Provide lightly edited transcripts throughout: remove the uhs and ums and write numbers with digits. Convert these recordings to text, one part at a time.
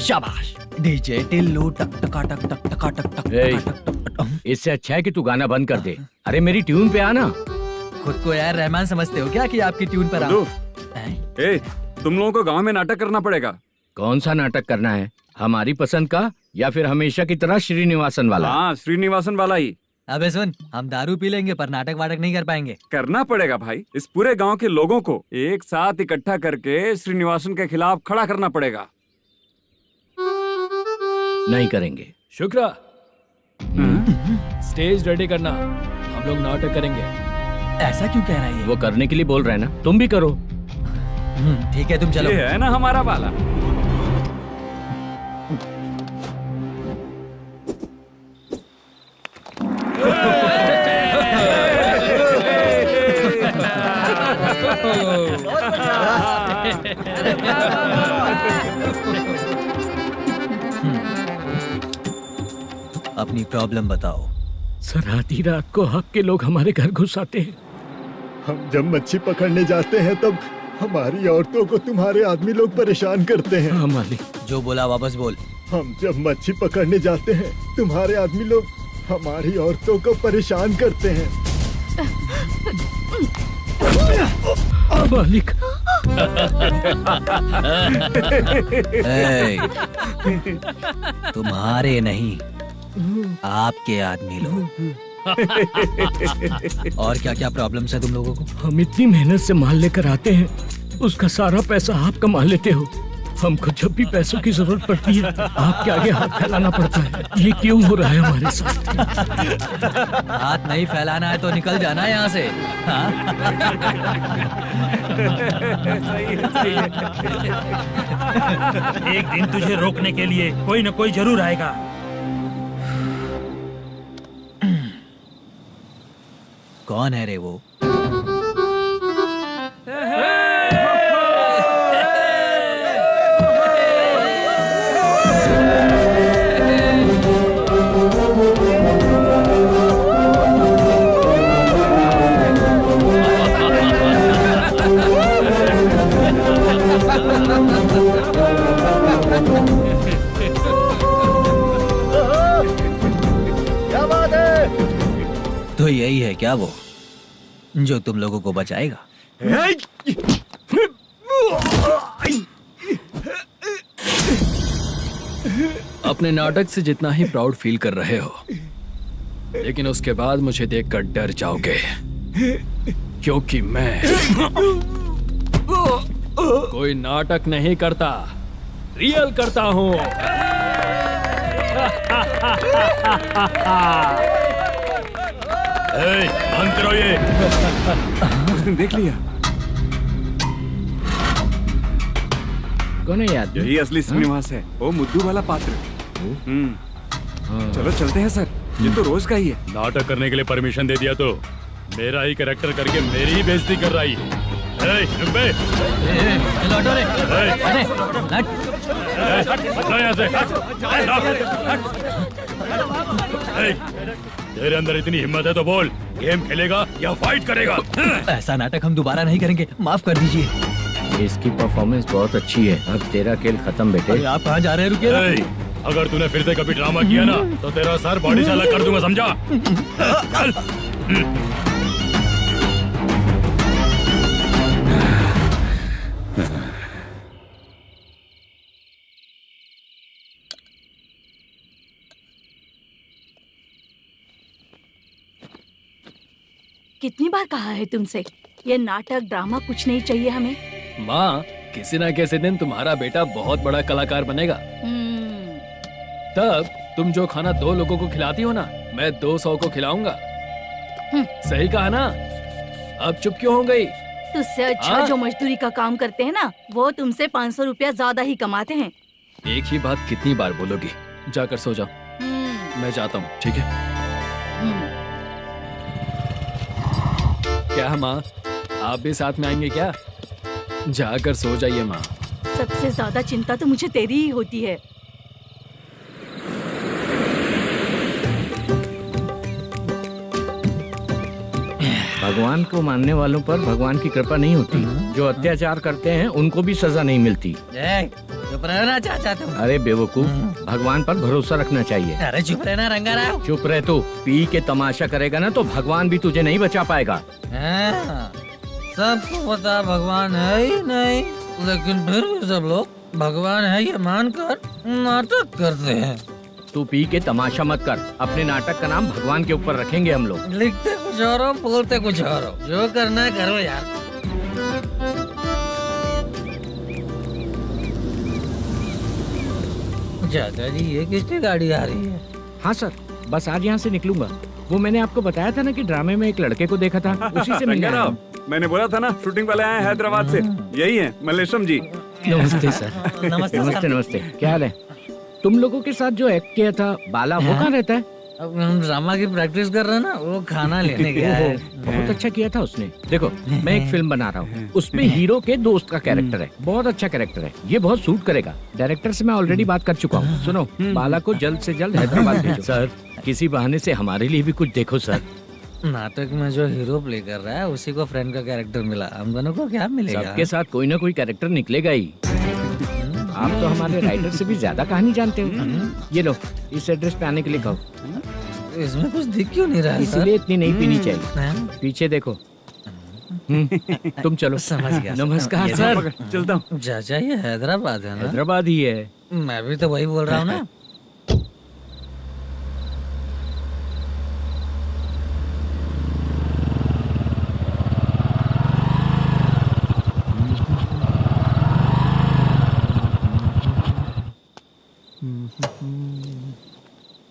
शाबाश डीजे टिल्लू टक टका टक टक टका टक टक टक टक। इससे अच्छा है कि तू गाना बंद कर दे। अरे मेरी ट्यून पे आना। खुद को यार रहमान समझते हो क्या कि आपकी ट्यून पर आओ? ए, तुम लोगों को गांव में नाटक करना पड़ेगा। कौन सा नाटक करना है? हमारी पसंद का या फिर हमेशा की तरह श्रीनिवासन वाला? हाँ, श्रीनिवासन वाला ही। अबे सुन, हम दारू पी लेंगे पर नाटक वाटक नहीं कर पाएंगे। करना पड़ेगा भाई। इस पूरे गांव के लोगों को एक साथ इकट्ठा करके श्रीनिवासन के खिलाफ खड़ा करना पड़ेगा। नहीं करेंगे। शुक्रा, स्टेज रेडी करना, हम लोग नाटक करेंगे। ऐसा क्यों कह रहा है ये? वो करने के लिए बोल रहे हैं ना, तुम भी करो। ठीक है, तुम चलो। ये है ना हमारा वाला। अपनी प्रॉब्लम बताओ। सर, आधी रात को आपके लोग हमारे घर घुस आते हैं। हम जब मच्छी पकड़ने जाते हैं तब हमारी औरतों को तुम्हारे आदमी लोग परेशान करते हैं। हाँ मालिक। जो बोला वापस बोल। हम जब मच्छी पकड़ने जाते हैं तुम्हारे आदमी लोग हमारी औरतों को परेशान करते हैं। मालिक। तुम्हारे नहीं, आपके आदमी लोग। और क्या क्या प्रॉब्लम्स है तुम लोगों को? हम इतनी मेहनत से माल लेकर आते हैं, उसका सारा पैसा आप कमा लेते हो। हमको जब भी पैसों की जरूरत पड़ती है आपके आगे हाथ फैलाना पड़ता है। ये क्यों हो रहा है हमारे साथ? हाथ नहीं फैलाना है तो निकल जाना है यहाँ से। एक दिन तुझे रोकने के लिए कोई न कोई जरूर आएगा। कौन है रे वो? तो यही है क्या वो जो तुम लोगों को बचाएगा? अपने नाटक से जितना ही प्राउड फील कर रहे हो, लेकिन उसके बाद मुझे देखकर डर जाओगे, क्योंकि मैं कोई नाटक नहीं करता, रियल करता हूँ। बंद करो ये। उसने देख लिया। कौन है यार? यही असली श्रीनिवास है, वो मुद्दू वाला पात्र। चलो चलते हैं सर, ये तो रोज का ही है। नाटक करने के लिए परमिशन दे दिया तो मेरा ही कैरेक्टर करके मेरी ही बेइज्जती कर रही है। तेरे अंदर इतनी हिम्मत है तो बोल, गेम खेलेगा या फाइट करेगा? ऐसा नाटक हम दोबारा नहीं करेंगे, माफ कर दीजिए। इसकी परफॉर्मेंस बहुत अच्छी है। अब तेरा खेल खत्म बेटे। आप कहाँ जा रहे हैं? रुकिए। अगर तूने फिर से कभी ड्रामा किया ना तो तेरा सर बॉडी से अलग कर दूंगा, समझा? चल। कितनी बार कहा है तुमसे, ये नाटक ड्रामा कुछ नहीं चाहिए हमें। माँ, किसी न किसी दिन तुम्हारा बेटा बहुत बड़ा कलाकार बनेगा। तब तुम जो खाना 2 लोगों को खिलाती हो ना, मैं 200 को खिलाऊंगा। सही कहा ना? अब चुप क्यों हो गई? तुझसे अच्छा जो मजदूरी का काम करते हैं ना, वो तुमसे 500 रुपया ज्यादा ही कमाते हैं। एक ही बात कितनी बार बोलोगी? जाकर सो जाओ। मैं जाता हूँ, ठीक है? क्या माँ, आप भी साथ में आएंगे क्या? जाकर सो जाइए माँ। सबसे ज्यादा चिंता तो मुझे तेरी ही होती है। भगवान को मानने वालों पर भगवान की कृपा नहीं होती। जो अत्याचार करते हैं उनको भी सजा नहीं मिलती। चुप रहना चाचा तुम। अरे बेवकूफ, भगवान पर भरोसा रखना चाहिए। अरे चुप रहना रंगाराव। चुप रह तू। पी के तमाशा करेगा ना तो भगवान भी तुझे नहीं बचा पाएगा। हाँ, सबको पता भगवान है ही नहीं, लेकिन फिर भी सब लोग भगवान है ये मानकर नाटक करते हैं। तू पी के तमाशा मत कर। अपने नाटक का नाम भगवान के ऊपर रखेंगे हम लोग। लिखते कुछ और हो, बोलते कुछ और हो, जो करना है करो यार। चाचा जी ये किसकी गाड़ी आ रही है? हाँ सर, बस आज यहाँ से निकलूंगा। वो मैंने आपको बताया था ना कि ड्रामे में एक लड़के को देखा था, उसी से मिलने आया हूँ। मैंने बोला था ना शूटिंग वाले आए हैं हैदराबाद से। यही है मल्लेशम जी। नमस्ते सर। नमस्ते नमस्ते। क्या हाल है? तुम लोगों के साथ जो एक्ट किया था बाला, वो कहाँ रहता है? अब हम ड्रामा की प्रैक्टिस कर रहे हैं ना, वो खाना लेने गया है। बहुत अच्छा किया था उसने। देखो मैं एक फिल्म बना रहा हूँ, उसमें हीरो के दोस्त का कैरेक्टर है। बहुत अच्छा कैरेक्टर है, ये बहुत सूट करेगा। डायरेक्टर से मैं ऑलरेडी बात कर चुका हूँ। सुनो, बाला को जल्द से जल्द हैदराबाद भेजो। सर किसी बहाने से हमारे लिए भी कुछ देखो सर। नाटक में जो हीरो प्ले कर रहा है उसी को फ्रेंड का कैरेक्टर मिला, हम दोनों को क्या मिलेगा? सबके साथ कोई ना कोई कैरेक्टर निकलेगा ही। आप तो हमारे राइटर से भी ज्यादा कहानी जानते हो। ये लो, इस एड्रेस पे आने के लिए कहो। इसमें कुछ दिख क्यों नहीं रहा है सर? इसलिए इतनी नहीं पीनी चाहिए। पीछे देखो। तुम चलो। समझ गया। नमस्कार सर। चलता हूँ। चाचा ये हैदराबाद है ना? हैदराबाद ही है। मैं भी तो वही बोल रहा हूँ ना।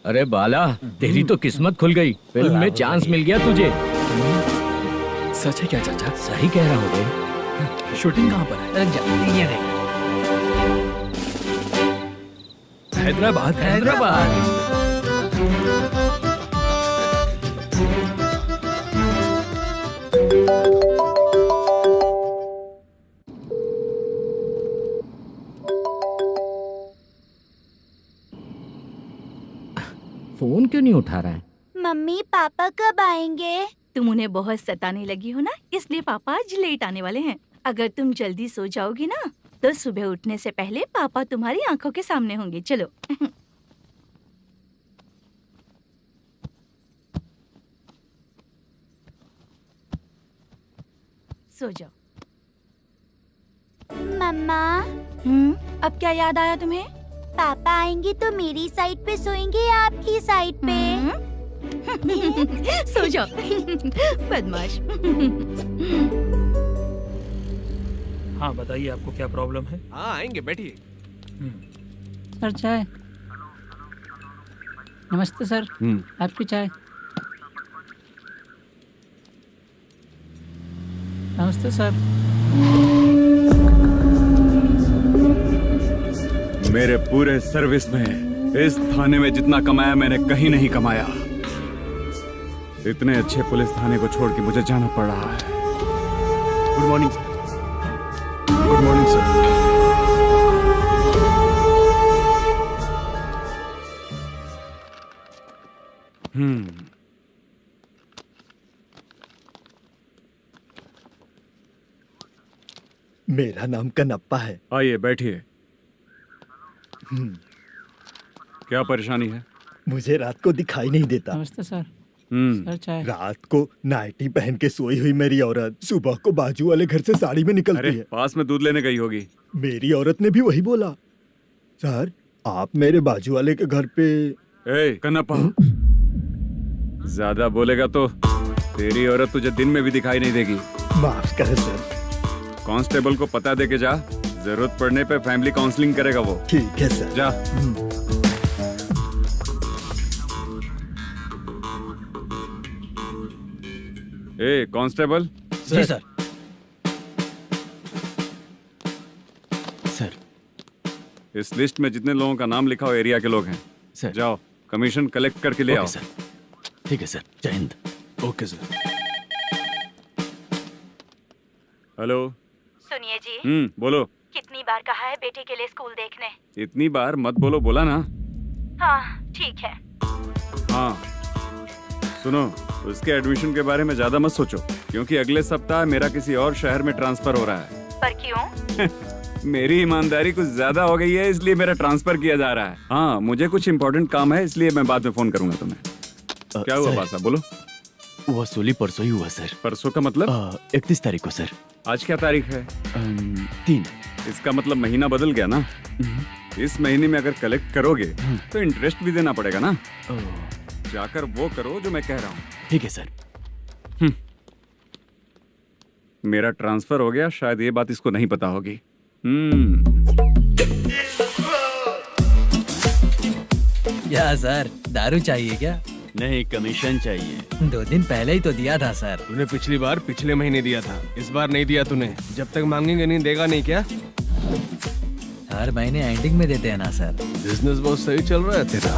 अरे बाला, तेरी तो किस्मत खुल गई। फिल्म में चांस मिल गया तुझे। सच है क्या चाचा? सही कह रहा हो। शूटिंग कहाँ पर है? अरे ये देख। हैदराबाद। हैदराबाद। फोन क्यों नहीं उठा रहा है? मम्मी पापा कब आएंगे? तुम उन्हें बहुत सताने लगी हो ना, इसलिए पापा आज लेट आने वाले हैं। अगर तुम जल्दी सो जाओगी ना तो सुबह उठने से पहले पापा तुम्हारी आंखों के सामने होंगे। चलो। सो जाओ। मम्मा अब क्या याद आया तुम्हें? पापा आएंगे तो मेरी साइड पे सोएंगे या आपकी साइड पे? सो जाओ। बदमाश। हाँ बताइए आपको क्या प्रॉब्लम है? हाँ आएंगे, बैठिए। सर चाय। नमस्ते सर, आपकी चाय। नमस्ते सर। मेरे पूरे सर्विस में इस थाने में जितना कमाया मैंने कहीं नहीं कमाया। इतने अच्छे पुलिस थाने को छोड़ के मुझे जाना पड़ रहा है। Good morning sir. Good morning sir. मेरा नाम कनप्पा है। आइए बैठिए। क्या परेशानी है? मुझे रात को दिखाई नहीं देता। नमस्ते सर। सर चाय। रात को नाइटी पहन के सोई हुई मेरी औरत सुबह को बाजू वाले घर से साड़ी में निकलती अरे है। पास में दूध लेने गई होगी। मेरी औरत ने भी वही बोला। सर आप मेरे बाजू वाले के घर पे। ए कन्नप्पा, ज्यादा बोलेगा तो तेरी औरत तुझे दिन में भी दिखाई नहीं देगी। माफ करें सर। कांस्टेबल को पता दे के जा, जरूरत पड़ने पे फैमिली काउंसलिंग करेगा वो। ठीक है सर। जा। ए कांस्टेबल। जी सर। सर। इस लिस्ट में जितने लोगों का नाम लिखा हो एरिया के लोग हैं। सर। जाओ कमीशन कलेक्ट करके ले आओ। सर। ठीक है सर, जय हिंद। Okay sir. हेलो। सुनिए जी। बोलो। कितनी बार कहा है बेटे के लिए स्कूल देखने? इतनी बार मत बोलो, बोला ना। हाँ ठीक है। हाँ सुनो, उसके एडमिशन के बारे में ज्यादा मत सोचो, क्योंकि अगले सप्ताह मेरा किसी और शहर में ट्रांसफर हो रहा है। पर क्यों? मेरी ईमानदारी कुछ ज्यादा हो गई है, इसलिए मेरा ट्रांसफर किया जा रहा है। हाँ, मुझे कुछ इम्पोर्टेंट काम है, इसलिए मैं बाद में फोन करूंगा तुम्हें। क्या हुआ बासा, बोलो। वसूली परसों ही हुआ सर। परसों का मतलब? 31 तारीख को सर। आज क्या तारीख है? 3। इसका मतलब महीना बदल गया ना। इस महीने में अगर कलेक्ट करोगे तो इंटरेस्ट भी देना पड़ेगा ना। जाकर वो करो जो मैं कह रहा हूँ। ठीक है सर। मेरा ट्रांसफर हो गया, शायद ये बात इसको नहीं पता होगी। क्या सर, दारू चाहिए क्या? नहीं, कमीशन चाहिए। 2 दिन पहले ही तो दिया था सर। तूने पिछली बार पिछले महीने दिया था, इस बार नहीं दिया तूने। जब तक मांगेंगे नहीं, देगा नहीं क्या? हर महीने एंडिंग में देते हैं ना सर। बिजनेस बहुत सही चल रहा है तेरा।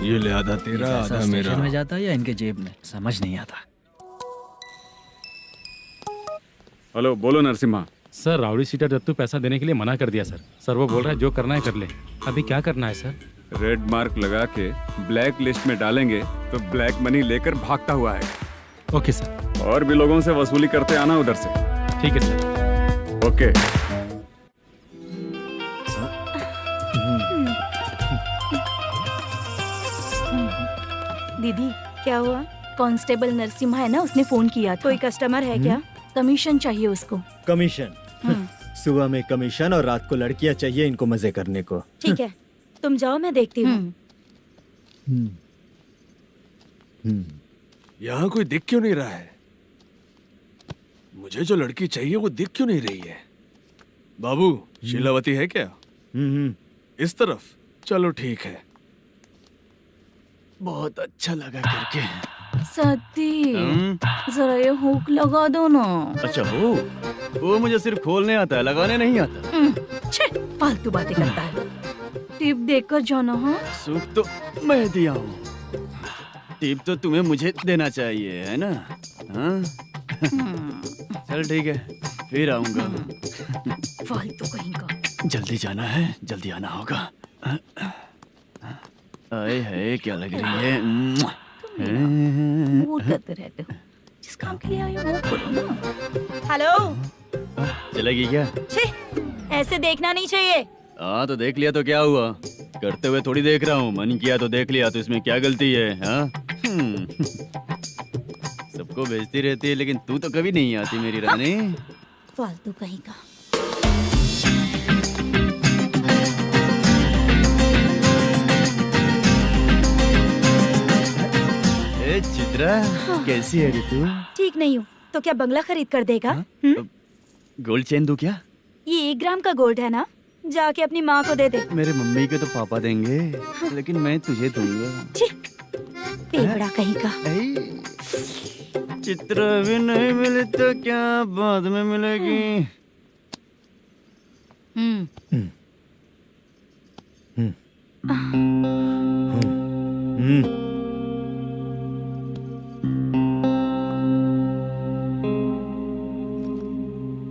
ये ले आधा तेरा, आधा मेरा। स्टेशन में जाता है या इनके जेब में, समझ नहीं आता। हेलो, बोलो Narasimha. Sir, rowdy seater Dattu पैसा देने के लिए मना कर दिया सर। सर वो बोल रहा है जो करना है कर ले। अभी क्या करना है सर? रेड मार्क लगा के ब्लैक लिस्ट में डालेंगे तो ब्लैक मनी लेकर भागता हुआ है। Okay sir. और भी लोगों से वसूली करते आना उधर से। ठीक है सर। ओके। दीदी, क्या हुआ? कांस्टेबल नरसिम्हा है ना, उसने फोन किया था। कोई कस्टमर है क्या? कमीशन चाहिए उसको। कमीशन? सुबह में कमीशन और रात को लड़कियां चाहिए इनको मजे करने को। ठीक है, तुम जाओ, मैं देखती हूँ। यहाँ कोई दिख क्यों नहीं रहा है? मुझे जो लड़की चाहिए वो दिख क्यों नहीं रही है? बाबू, शीलावती है क्या? इस तरफ? चलो ठीक है। बहुत अच्छा लगा करके। सती, जरा ये हुक लगा दो ना। अच्छा, वो मुझे सिर्फ खोलने आता है, लगाने नहीं आता। छे, फालतू बातें करता है। टिप देकर जाना। हाँ, सूप तो मैं दिया हूँ, टिप तो तुम्हें मुझे देना चाहिए, है ना? हाँ? चल ठीक है, फिर आऊंगा। फालतू कहीं का। जल्दी जाना है, जल्दी आना होगा। आए है, क्या लग रही है? मूड करते रहते हो। जिस काम के लिए आए हो वो करो ना। हेलो, चलेगी क्या? छे, ऐसे देखना नहीं चाहिए। हाँ, तो देख लिया तो क्या हुआ? करते हुए थोड़ी देख रहा हूँ, मन किया तो देख लिया, तो इसमें क्या गलती है? हाँ? सबको भेजती रहती है, लेकिन तू तो कभी नहीं आती मेरी रानी। फालतू कहीं का। चित्रा, कैसी है रे तू? ठीक नहीं हूँ तो क्या बंगला खरीद कर देगा? गोल्ड चेन दूं क्या? ये 1 ग्राम का गोल्ड है ना, जाके अपनी माँ को दे दे। मेरे मम्मी के तो पापा देंगे, लेकिन मैं तुझे दूंगा। पेपड़ा कहीं का। चित्रा भी नहीं मिली तो क्या बाद में मिलेगी?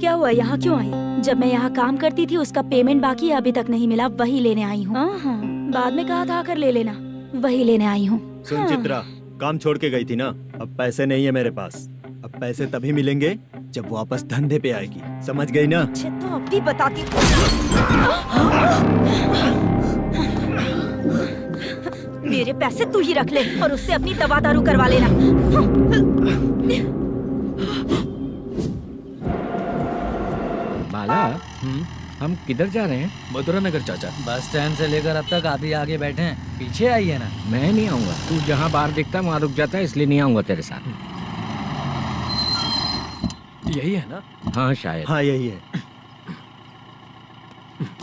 क्या हुआ, यहाँ क्यों आई? जब मैं यहाँ काम करती थी उसका पेमेंट बाकी है, अभी तक नहीं मिला, वही लेने आई हूँ। बाद में कहा था आकर ले लेना, वही लेने आई हूँ। सुन चित्रा, काम छोड़ के गई थी ना, अब पैसे नहीं है मेरे पास। अब पैसे तभी मिलेंगे जब वापस धंधे पे आएगी, समझ गई ना? अच्छा, तो अब भी बताती हूँ। मेरे पैसे तू ही रख ले और उससे अपनी दवा दारू करवा लेना। बाला, हम किधर जा रहे हैं? मथुरा नगर चाचा। बस स्टैंड से लेकर अब तक आप ही आगे बैठे हैं, पीछे आइए ना। मैं नहीं आऊंगा, तू जहाँ बाहर दिखता है वहाँ रुक जाता है, इसलिए नहीं आऊंगा तेरे साथ। यही है ना? हाँ शायद। हाँ यही है।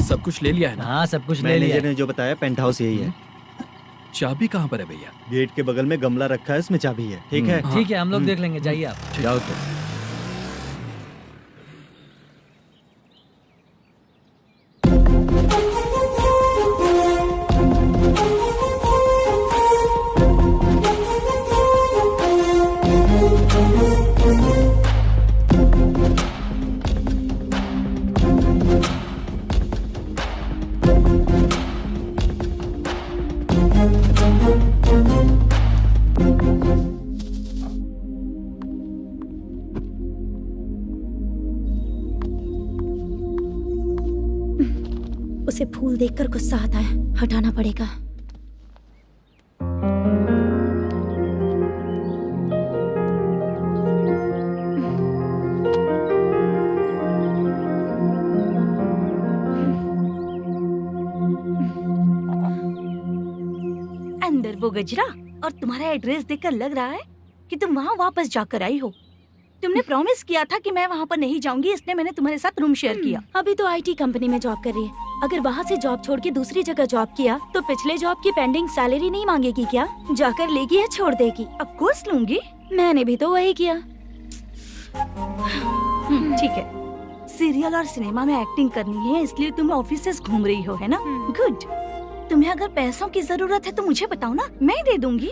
सब कुछ ले लिया है ना? हाँ, सब कुछ ले लिया। मैनेजर ने जो बताया पेंट हाउस यही है। चाबी कहाँ पर है भैया? गेट के बगल में गमला रखा है, उसमें चाबी है। ठीक है? ठीक है, हम लोग देख लेंगे, जाइए आप। जाओ तो। से फूल देखकर गुस्सा आता है, हटाना पड़ेगा। अंदर वो गजरा और तुम्हारा एड्रेस देखकर लग रहा है कि तुम वहाँ वापस जाकर आई हो। तुमने प्रॉमिस किया था कि मैं वहाँ पर नहीं जाऊंगी, इसलिए मैंने तुम्हारे साथ रूम शेयर किया। अभी तो आईटी कंपनी में जॉब कर रही है। अगर वहाँ से जॉब छोड़ के दूसरी जगह जॉब किया तो पिछले जॉब की पेंडिंग सैलरी नहीं मांगेगी क्या? जाकर लेगी या छोड़ देगी? ऑफ कोर्स लूंगी। मैंने भी तो वही किया। ठीक है, सीरियल और सिनेमा में एक्टिंग करनी है, इसलिए तुम ऑफिसेस घूम रही हो, है ना? गुड। तुम्हें अगर पैसों की जरूरत है तो मुझे बताओ ना, मैं दे दूंगी।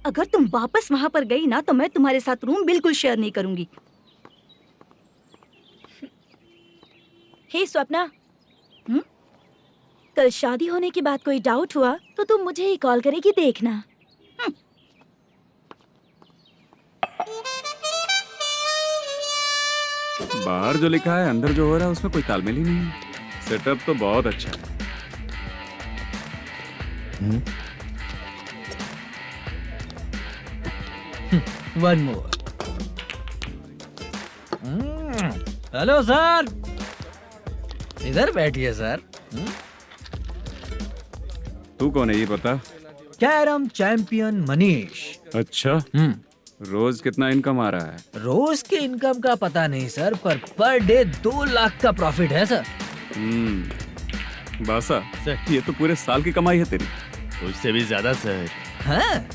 अगर तुम वापस वहाँ पर गई ना तो मैं तुम्हारे साथ रूम बिल्कुल शेयर नहीं करूंगी। हे स्वप्ना, कल शादी होने की बात कोई डाउट हुआ तो तुम मुझे ही कॉल करेगी, देखना। बाहर जो लिखा है अंदर जो हो रहा है उसमें कोई तालमेल ही नहीं है। सेटअप तो बहुत अच्छा है। One more. हेलो सर, इधर बैठिए सर। तू कौन है ये बता? Carrom champion Manish. अच्छा, रोज कितना इनकम आ रहा है? रोज के इनकम का पता नहीं सर, पर डे 2 लाख का प्रॉफिट है सर। बासा सर, ये तो पूरे साल की कमाई है तेरी। उससे भी ज्यादा सर। हाँ?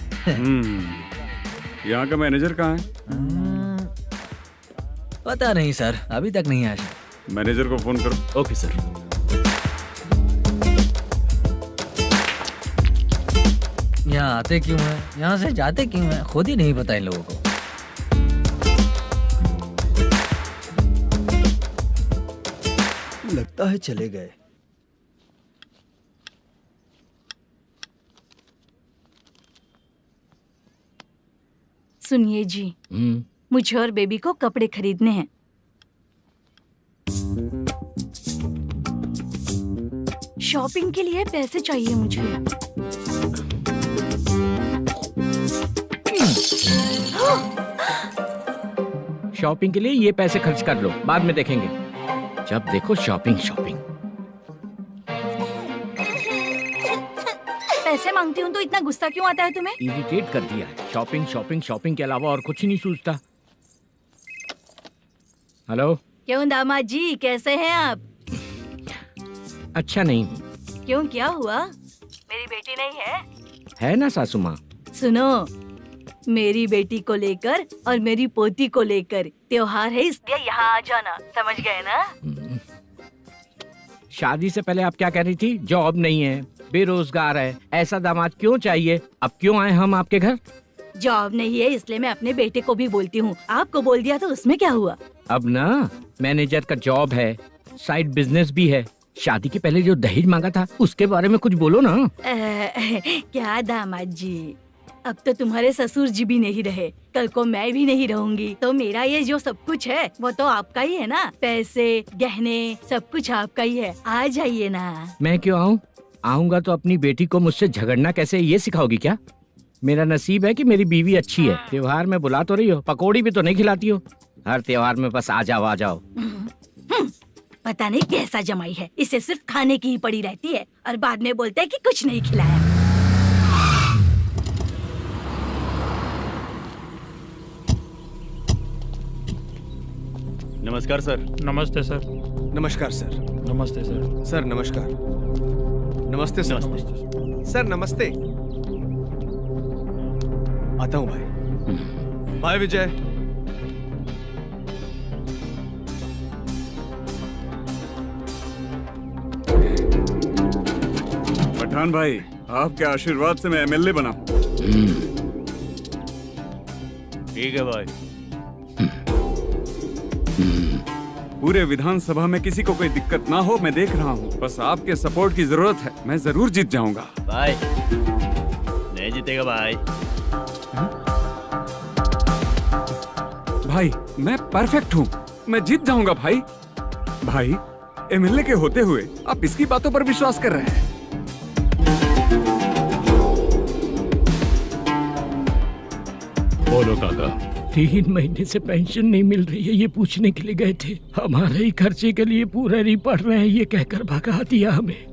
यहाँ का मैनेजर कहाँ है? पता नहीं सर, अभी तक नहीं आया। मैनेजर को फोन करो। Okay sir. यहाँ आते क्यों हैं, यहाँ से जाते क्यों हैं, खुद ही नहीं पता इन लोगों को। लगता है चले गए। सुनिए जी, मुझे और बेबी को कपड़े खरीदने हैं। शॉपिंग के लिए पैसे चाहिए मुझे। शॉपिंग के लिए ये पैसे खर्च कर लो, बाद में देखेंगे। जब देखो शॉपिंग शॉपिंग। पैसे मांगती हूँ तो इतना गुस्सा क्यों आता है तुम्हें? इरिटेट कर दिया है। शॉपिंग शॉपिंग शॉपिंग के अलावा और कुछ ही नहीं सूझता। हेलो। क्यों दामाद जी, कैसे हैं आप? अच्छा नहीं। क्यों, क्या हुआ? मेरी बेटी नहीं है? है ना सासू माँ। सुनो, मेरी बेटी को लेकर और मेरी पोती को लेकर त्योहार है, इसलिए यहाँ आ जाना, समझ गए ना? शादी से पहले आप क्या कह रही थी? जॉब नहीं है, बेरोजगार है, ऐसा दामाद क्यों चाहिए? अब क्यों आए हम आपके घर? जॉब नहीं है इसलिए मैं अपने बेटे को भी बोलती हूँ। आपको बोल दिया तो उसमें क्या हुआ? अब ना मैनेजर का जॉब है, साइड बिजनेस भी है। शादी के पहले जो दहेज मांगा था उसके बारे में कुछ बोलो ना। क्या दामाद जी, अब तो तुम्हारे ससुर जी भी नहीं रहे, कल को मैं भी नहीं रहूंगी, तो मेरा ये जो सब कुछ है वो तो आपका ही है ना। पैसे, गहने, सब कुछ आपका ही है। आ जाइए ना। मैं क्यों आऊँ? आऊंगा तो अपनी बेटी को मुझसे झगड़ना कैसे ये सिखाओगी क्या? मेरा नसीब है कि मेरी बीवी अच्छी है। त्योहार में बुला तो रही हो, पकौड़ी भी तो नहीं खिलाती हो। हर त्योहार में बस आ जाओ आ जाओ। पता नहीं कैसा जमाई है, इसे सिर्फ खाने की ही पड़ी रहती है और बाद में बोलते हैं कि कुछ नहीं खिलाया। नमस्कार सर। नमस्ते सर। नमस्कार सर। नमस्ते सर। सर नमस्कार। नमस्ते सर। सर नमस्ते। आता हूँ भाई। बाय विजय। पठान भाई, आपके आशीर्वाद से मैं एमएलए बना। ठीक है भाई। पूरे विधानसभा में किसी को कोई दिक्कत ना हो, मैं देख रहा हूँ। बस आपके सपोर्ट की जरूरत है, मैं जरूर जीत जाऊंगा। भाई नहीं जीतेगा भाई। भाई मैं परफेक्ट हूँ, मैं जीत जाऊंगा भाई। भाई एमएलए के होते हुए आप इसकी बातों पर विश्वास कर रहे हैं? बोलो काका। 3 महीने से पेंशन नहीं मिल रही है, ये पूछने के लिए गए थे। हमारे ही खर्चे के लिए पूरा नहीं पड़ रहे हैं, ये कहकर भगा दिया हमें।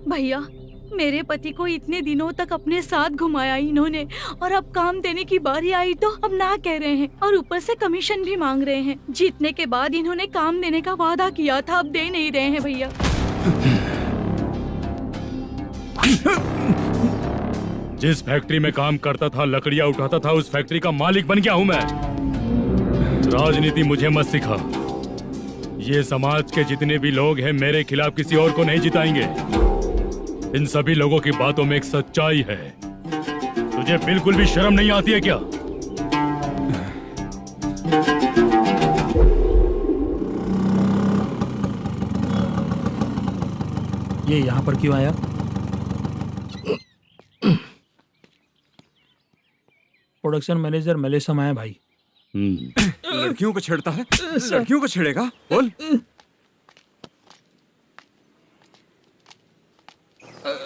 भैया, मेरे पति को इतने दिनों तक अपने साथ घुमाया इन्होंने, और अब काम देने की बारी आई तो अब ना कह रहे हैं, और ऊपर से कमीशन भी मांग रहे हैं। जीतने के बाद इन्होंने काम देने का वादा किया था, अब दे नहीं रहे हैं भैया। जिस फैक्ट्री में काम करता था, लकड़ियां उठाता था, उस फैक्ट्री का मालिक बन गया हूं मैं। राजनीति मुझे मत सिखा। ये समाज के जितने भी लोग हैं मेरे खिलाफ किसी और को नहीं जिताएंगे। इन सभी लोगों की बातों में एक सच्चाई है। तुझे बिल्कुल भी शर्म नहीं आती है क्या? ये यहाँ पर क्यों आया? प्रोडक्शन मैनेजर मलेशम आया भाई। लड़कियों को छेड़ता है? लड़कियों को छेड़ेगा? बोल।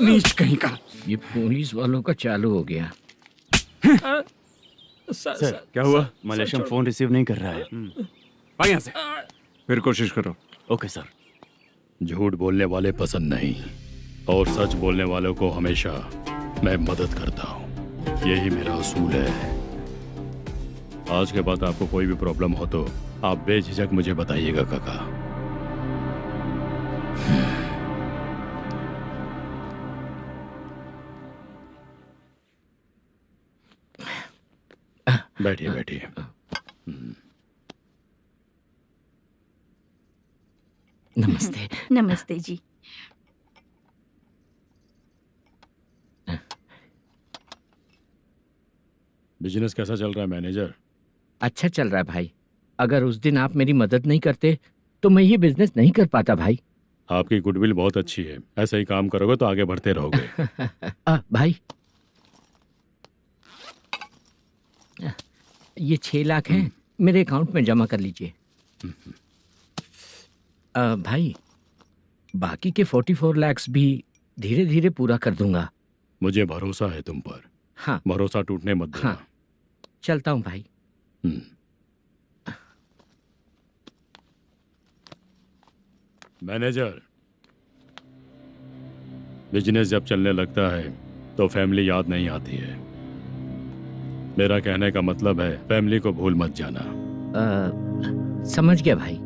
नीच कहीं का। ये पुलिस वालों का चालू हो गया। सर क्या हुआ? मलेशियन फोन रिसीव नहीं कर रहा है। आ यहाँ से। फिर कोशिश करो। Okay sir. झूठ बोलने वाले पसंद नहीं, और सच बोलने वालों को हमेशा मैं मदद करता हूँ। यही मेरा असूल है। आज के बाद आपको कोई भी प्रॉब्लम हो तो आप बेझिझक मुझे बताइएगा काका। बैठिए बैठिए। नमस्ते। नमस्ते जी। बिजनेस कैसा चल रहा है मैनेजर? अच्छा चल रहा है भाई। अगर उस दिन आप मेरी मदद नहीं करते तो मैं ये बिजनेस नहीं कर पाता भाई। आपकी गुडविल बहुत अच्छी है। ऐसा ही काम करोगे तो आगे बढ़ते रहोगे। भाई ये 6 लाख हैं, मेरे अकाउंट में जमा कर लीजिए। भाई बाकी के 44 लाख भी धीरे धीरे पूरा कर दूंगा। मुझे भरोसा है तुम पर। हाँ। भरोसा टूटने मत देना। हाँ। चलता हूँ भाई। मैनेजर, बिजनेस जब चलने लगता है तो फैमिली याद नहीं आती है। मेरा कहने का मतलब है फैमिली को भूल मत जाना। समझ गया भाई।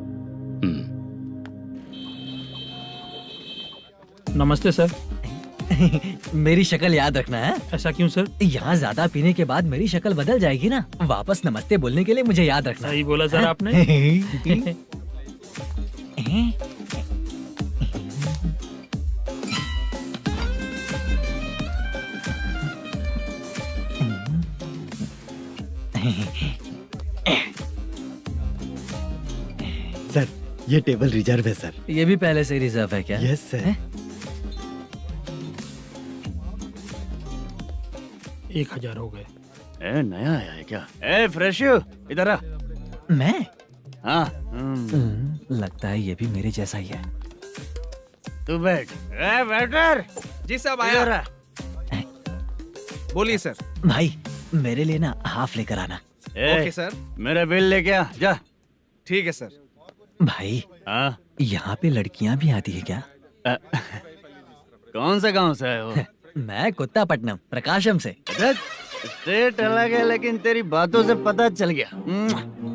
नमस्ते सर। मेरी शक्ल याद रखना है। ऐसा क्यों सर? यहाँ ज्यादा पीने के बाद मेरी शक्ल बदल जाएगी ना। वापस नमस्ते बोलने के लिए मुझे याद रखना। सही बोला सर आपने। सर ये टेबल रिजर्व है सर। ये भी पहले से रिजर्व है क्या? Yes sir. 1000 हो गए। नया आया है क्या? फ्रेश इधर आ। मैं? हाँ। लगता है ये भी मेरे जैसा ही है। तू बैठ। वेटर। जी साहब आया। बोलिए सर। भाई मेरे लिए ना हाफ लेकर आना। Okay sir. मेरा बिल लेके आ जा। ठीक है सर। भाई यहाँ पे लड़कियाँ भी आती है क्या? कौन सा गांव से आए हो? मैं कुत्तापट्टनम प्रकाशम से। स्टेट अलग है लेकिन तेरी बातों से पता चल गया।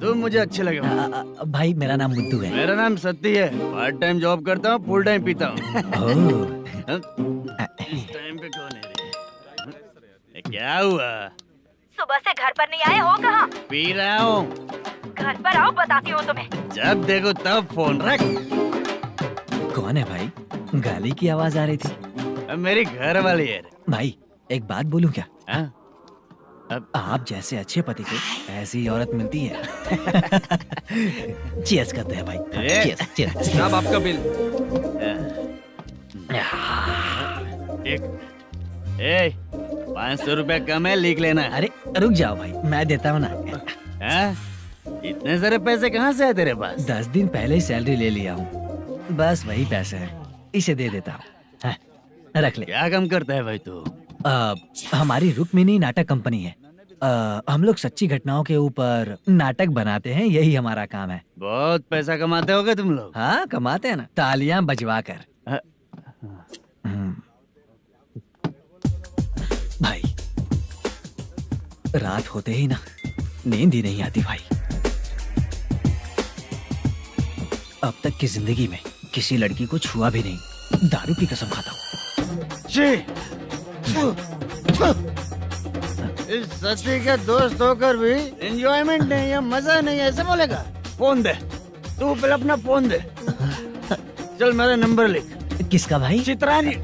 तुम मुझे अच्छे लगे। भाई मेरा नाम मुद्दू है। मेरा नाम सत्ती है। पार्ट टाइम जॉब करता हूँ, फुल टाइम पीता हूँ। इस टाइम पे कौन है? क्या हुआ? सुबह से घर पर नहीं आए हो? कहाँ? पी रहा हूँ। घर पर आओ, बताती हूँ तुम्हें। जब देखो तब फोन रख। कौन है भाई? गाली की आवाज आ रही थी। मेरी घर वाली है। भाई एक बात बोलूं क्या? अब आप जैसे अच्छे पति को ऐसी औरत मिलती है। चीयर्स करते हैं भाई। Cheers cheers. साहब आपका बिल। एक 500 रुपया कम है, लिख लेना। अरे रुक जाओ भाई, मैं देता हूँ ना। इतने सारे पैसे कहाँ से आए तेरे पास? 10 दिन पहले ही सैलरी ले लिया हूँ, बस वही पैसे है, इसे दे देता हूँ। हाँ, रख ले। क्या काम करता है भाई तू? हमारी रुक्मिणी नाटक कंपनी है। हम लोग सच्ची घटनाओं के ऊपर नाटक बनाते हैं, यही हमारा काम है। बहुत पैसा कमाते होगे तुम लोग। हाँ, कमाते हैं ना, तालियां बजवा कर। भाई, रात होते ही ना नींद ही नहीं आती भाई। अब तक की जिंदगी में किसी लड़की को छुआ भी नहीं, दारू की कसम खाता हूँ। इस सती के दोस्त होकर भी एंजॉयमेंट नहीं है, मजा नहीं है, ऐसे बोलेगा? फोन दे, तू पहले अपना फोन दे। चल मेरा नंबर लिख। किसका भाई? चित्रानी।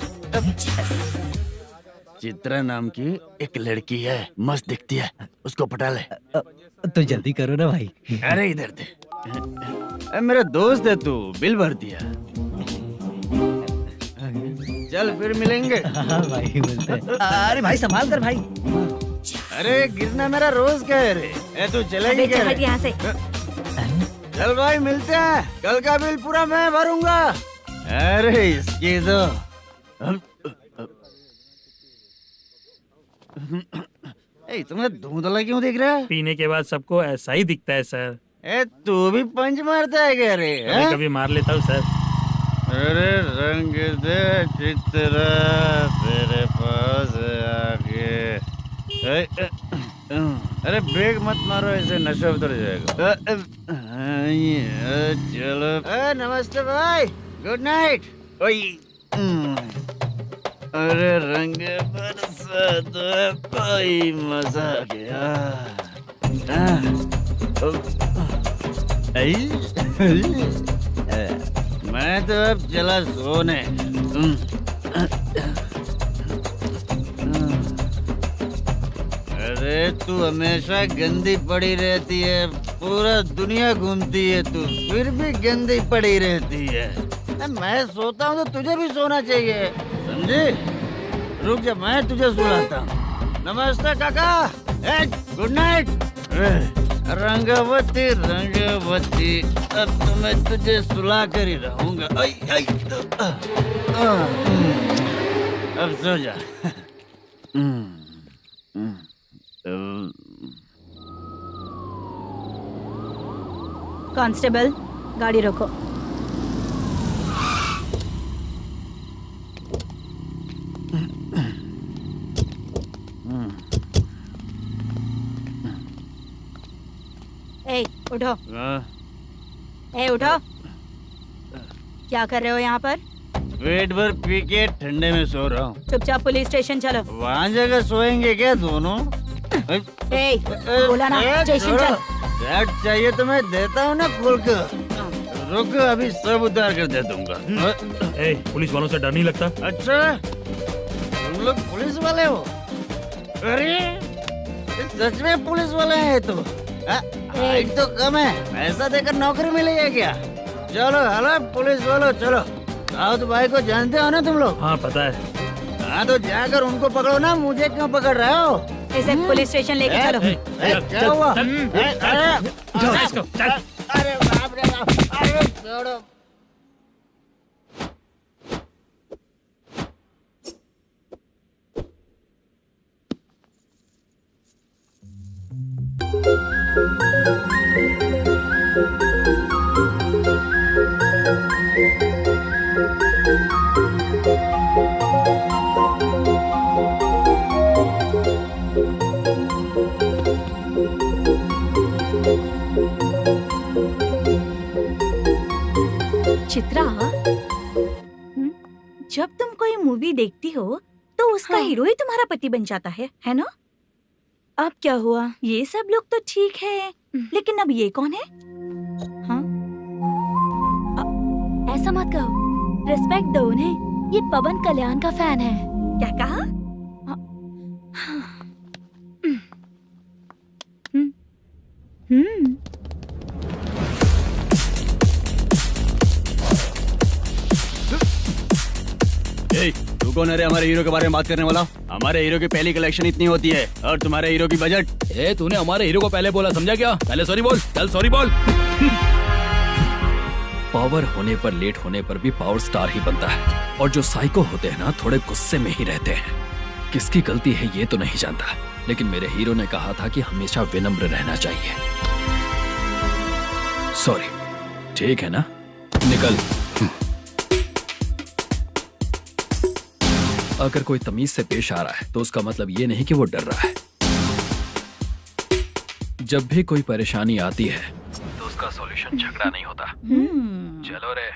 चित्रा नाम की एक लड़की है, मस्त दिखती है, उसको पटा ले। तो जल्दी करो ना भाई। अरे इधर दे। मेरा दोस्त है तू, बिल भर दिया। चल फिर मिलेंगे। हाँ भाई, मिलते हैं। अरे भाई संभाल कर भाई। अरे गिरना मेरा रोज का है रे। तू चलेगी क्या? यहाँ से। चल भाई मिलते हैं, कल का बिल पूरा मैं भरूंगा। अरे इसकी तो तुम्हें धुंधला क्यों दिख रहा है? पीने के बाद सबको ऐसा ही दिखता है सर। तू भी पंच मारता है क्या रे? कभी कभी मार लेता हूँ सर। अरे रंग दे चित्रा तेरे पास आके। अरे ब्रेक मत मारो, ऐसे नशा उतर जाएगा। चलो। नमस्ते भाई, गुड नाइट। अरे रंग बरसात भाई, मजा आ गया। मैं तो अब चला सोने। अरे तू हमेशा गंदी पड़ी रहती है, पूरा दुनिया घूमती है तू, फिर भी गंदी पड़ी रहती है। मैं सोता हूँ तो तुझे भी सोना चाहिए, समझे? रुक जा, मैं तुझे सुलाता हूँ। नमस्ते काका, गुड नाइट। रंगवती रंगवती, अब तो मैं तुझे सुला कर ही रहूंगा। अब सो जा। कांस्टेबल, गाड़ी रोको। ए, उठो। उठो। क्या कर रहे हो यहाँ पर? पेट भर पी के ठंडे में सो रहा हूँ। चुपचाप पुलिस स्टेशन चलो। वहाँ जगह सोएंगे क्या दोनों? बोला ना, स्टेशन चल। शर्ट चाहिए तो मैं देता हूँ ना खोल कर। रुक, अभी सब उतार कर दे दूंगा। पुलिस वालों से डर नहीं लगता? अच्छा, तुम लोग पुलिस वाले हो? अरे सच में पुलिस वाले हैं तो? हाइट तो कम है, पैसा देकर नौकरी मिली है क्या? चलो हेलो पुलिस वालों, चलो। दाऊद भाई को जानते हो ना तुम लोग? हाँ पता है। हाँ तो जाकर उनको पकड़ो ना, मुझे क्यों पकड़ रहे हो? इसे पुलिस स्टेशन लेके चलो। क्या हुआ? अरे बाप रे बाप, अरे छोड़ो। चित्रा, जब तुम कोई मूवी देखती हो तो उसका हीरो ही तुम्हारा पति बन जाता है ना? अब क्या हुआ? ये सब लोग तो ठीक है, लेकिन अब ये कौन है? हाँ? ऐसा मत कहो, रिस्पेक्ट दो उन्हें। ये पवन कल्याण का फैन है। क्या कहा? तू कौन है रे हमारे हीरो के बारे में बात करने वाला? हमारे हीरो की पहली कलेक्शन इतनी होती है और तुम्हारे हीरो की बजट। ए तूने हमारे हीरो को पहले बोला, समझा क्या? पहले सॉरी बोल, चल सॉरी बोल। पावर होने पर लेट होने पर भी पावर स्टार ही बनता है, और जो साइको होते हैं ना थोड़े गुस्से में ही रहते हैं। किसकी गलती है ये तो नहीं जानता, लेकिन मेरे हीरो ने कहा था कि हमेशा विनम्र रहना चाहिए। सॉरी, ठीक है ना, निकल। अगर कोई तमीज से पेश आ रहा है तो उसका मतलब ये नहीं कि वो डर रहा है। जब भी कोई परेशानी आती है तो उसका सॉल्यूशन झगड़ा नहीं होता। चलो रे।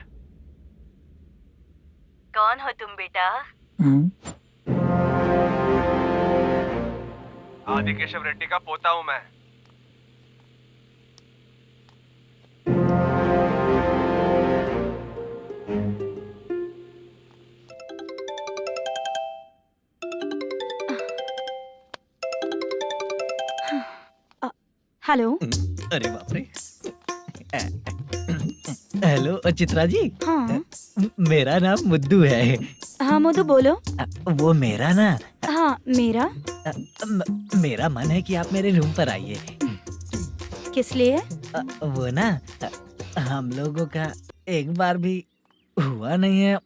कौन हो तुम बेटा? आदि केशव रेड्डी का पोता हूँ मैं। हेलो। अरे बाप रे। हेलो चित्रा जी। हाँ मेरा नाम मुद्दू है। हाँ मधु बोलो। वो मेरा ना हाँ मेरा। मेरा मन है कि आप मेरे रूम पर आइए। किस लिए? वो ना हम लोगों का एक बार भी हुआ नहीं है,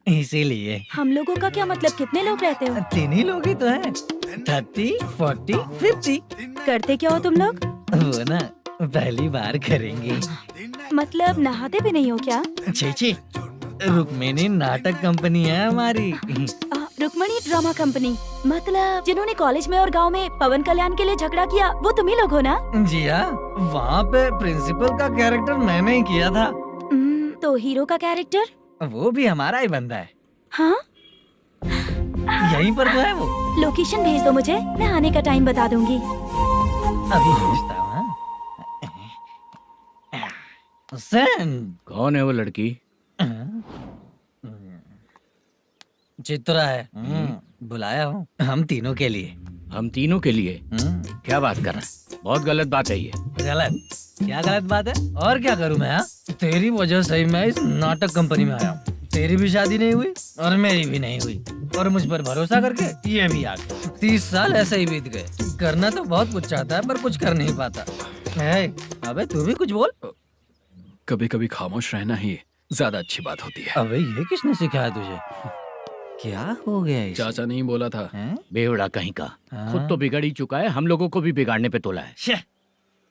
इसीलिए। हम लोगों का क्या मतलब? कितने लोग रहते हो? 3 ही लोग ही तो हैं। 30, 40, 50। करते क्या हो तुम लोग? वो ना पहली बार करेंगे। मतलब नहाते भी नहीं हो क्या? छी, रुक्मिणी नाटक कंपनी है हमारी। Rukmini drama company? मतलब जिन्होंने कॉलेज में और गांव में पवन कल्याण के लिए झगड़ा किया वो तुम ही लोग हो ना? जी हाँ, वहाँ पे प्रिंसिपल का कैरेक्टर मैंने ही किया था। तो हीरो का कैरेक्टर? वो भी हमारा ही बंदा है। हाँ यहीं पर तो है वो। लोकेशन भेज दो मुझे, मैं आने का टाइम बता दूंगी। अभी भेजता हूँ। कौन है वो लड़की? चित्रा है। बुलाया हूँ हम तीनों के लिए। हम तीनों के लिए? क्या बात कर रहा है? बहुत गलत बात है ये। गलत? क्या गलत बात है? और क्या करूँ मैं? तेरी वजह से ही मैं इस नाटक कंपनी में आया हूँ। तेरी भी शादी नहीं हुई और मेरी भी नहीं हुई, और मुझ पर भरोसा करके ये भी आ गया। 30 साल ऐसे ही बीत गए। करना तो बहुत कुछ चाहता है पर कुछ कर नहीं पाता है। अबे तू भी कुछ बोल। कभी कभी खामोश रहना ही ज्यादा अच्छी बात होती है। अबे ये किसने सिखाया तुझे? क्या हो गया इसे? चाचा नहीं बोला था। बेवड़ा कहीं का। खुद तो बिगड़ ही चुका है, हम लोगों को भी बिगाड़ने पे तोला है।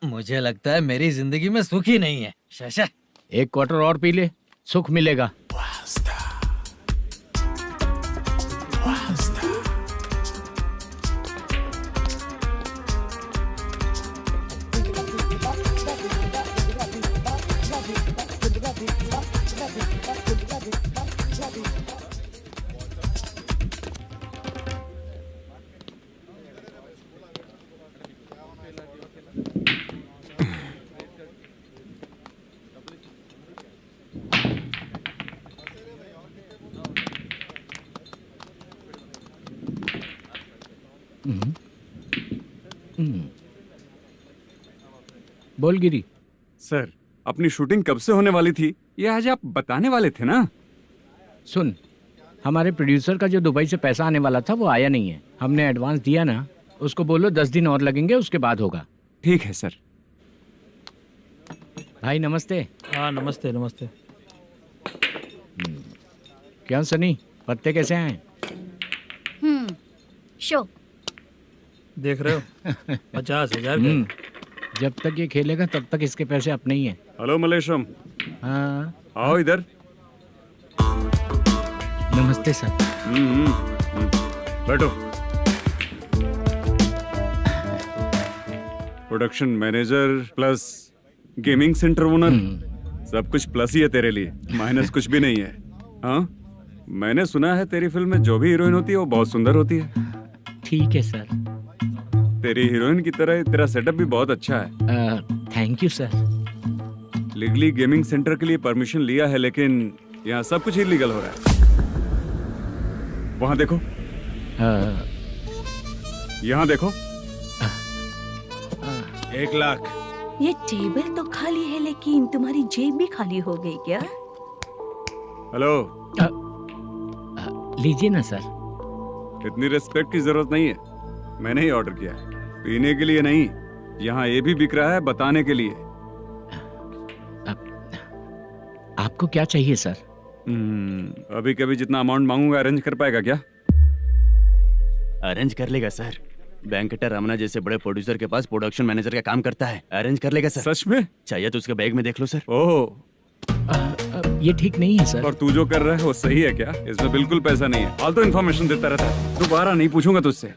मुझे लगता है मेरी जिंदगी में सुख ही नहीं है। शशा, 1 क्वार्टर और पी ले, सुख मिलेगा। बोल गिरी। सर, अपनी शूटिंग कब से होने वाली थी ये आज आप बताने वाले थे ना? सुन, हमारे प्रोड्यूसर का जो दुबई से पैसा आने वाला था वो आया नहीं है। हमने एडवांस दिया ना, उसको बोलो 10 दिन और लगेंगे, उसके बाद होगा। ठीक है सर। भाई नमस्ते। हाँ नमस्ते नमस्ते। क्या सनी, पत्ते कैसे आए? शो देख रहे हो 50,000 का। जब तक ये खेलेगा तब तक इसके पैसे अपने ही हैं। हेलो मलेशम। हाँ आओ इधर। नमस्ते सर। बैठो। Production manager plus gaming centre owner, सब कुछ प्लस ही है तेरे लिए, माइनस कुछ भी नहीं है। हाँ, मैंने सुना है तेरी फिल्म में जो भी हीरोइन होती है वो बहुत सुंदर होती है। ठीक है सर। तेरी हीरोइन की तरह तेरा सेटअप भी बहुत अच्छा है। Thank you sir. Legally gaming centre के लिए परमिशन लिया है, लेकिन यहाँ सब कुछ इलीगल हो रहा है। वहाँ देखो, यहाँ देखो। 1 लाख। ये टेबल तो खाली है लेकिन तुम्हारी जेब भी खाली हो गई क्या? हेलो, लीजिए ना सर। इतनी रिस्पेक्ट की जरूरत नहीं है, मैंने ही ऑर्डर किया है, पीने के लिए नहीं। यहाँ ये भी बिक रहा है बताने के लिए। आपको क्या चाहिए सर? अभी कभी जितना अमाउंट मांगूंगा अरेंज कर पाएगा क्या? अरेंज कर लेगा सर। वेंकटा रमना जैसे बड़े प्रोड्यूसर के पास प्रोडक्शन मैनेजर का काम करता है, अरेंज कर लेगा सर। सच में? चाहिए तो उसके बैग में देख लो सर। ओह, ये ठीक नहीं है सर। और तू जो कर रहा है वो सही है क्या? इसमें बिल्कुल पैसा नहीं है, फालतू इन्फॉर्मेशन देता रहता है। दोबारा नहीं पूछूंगा तुझसे।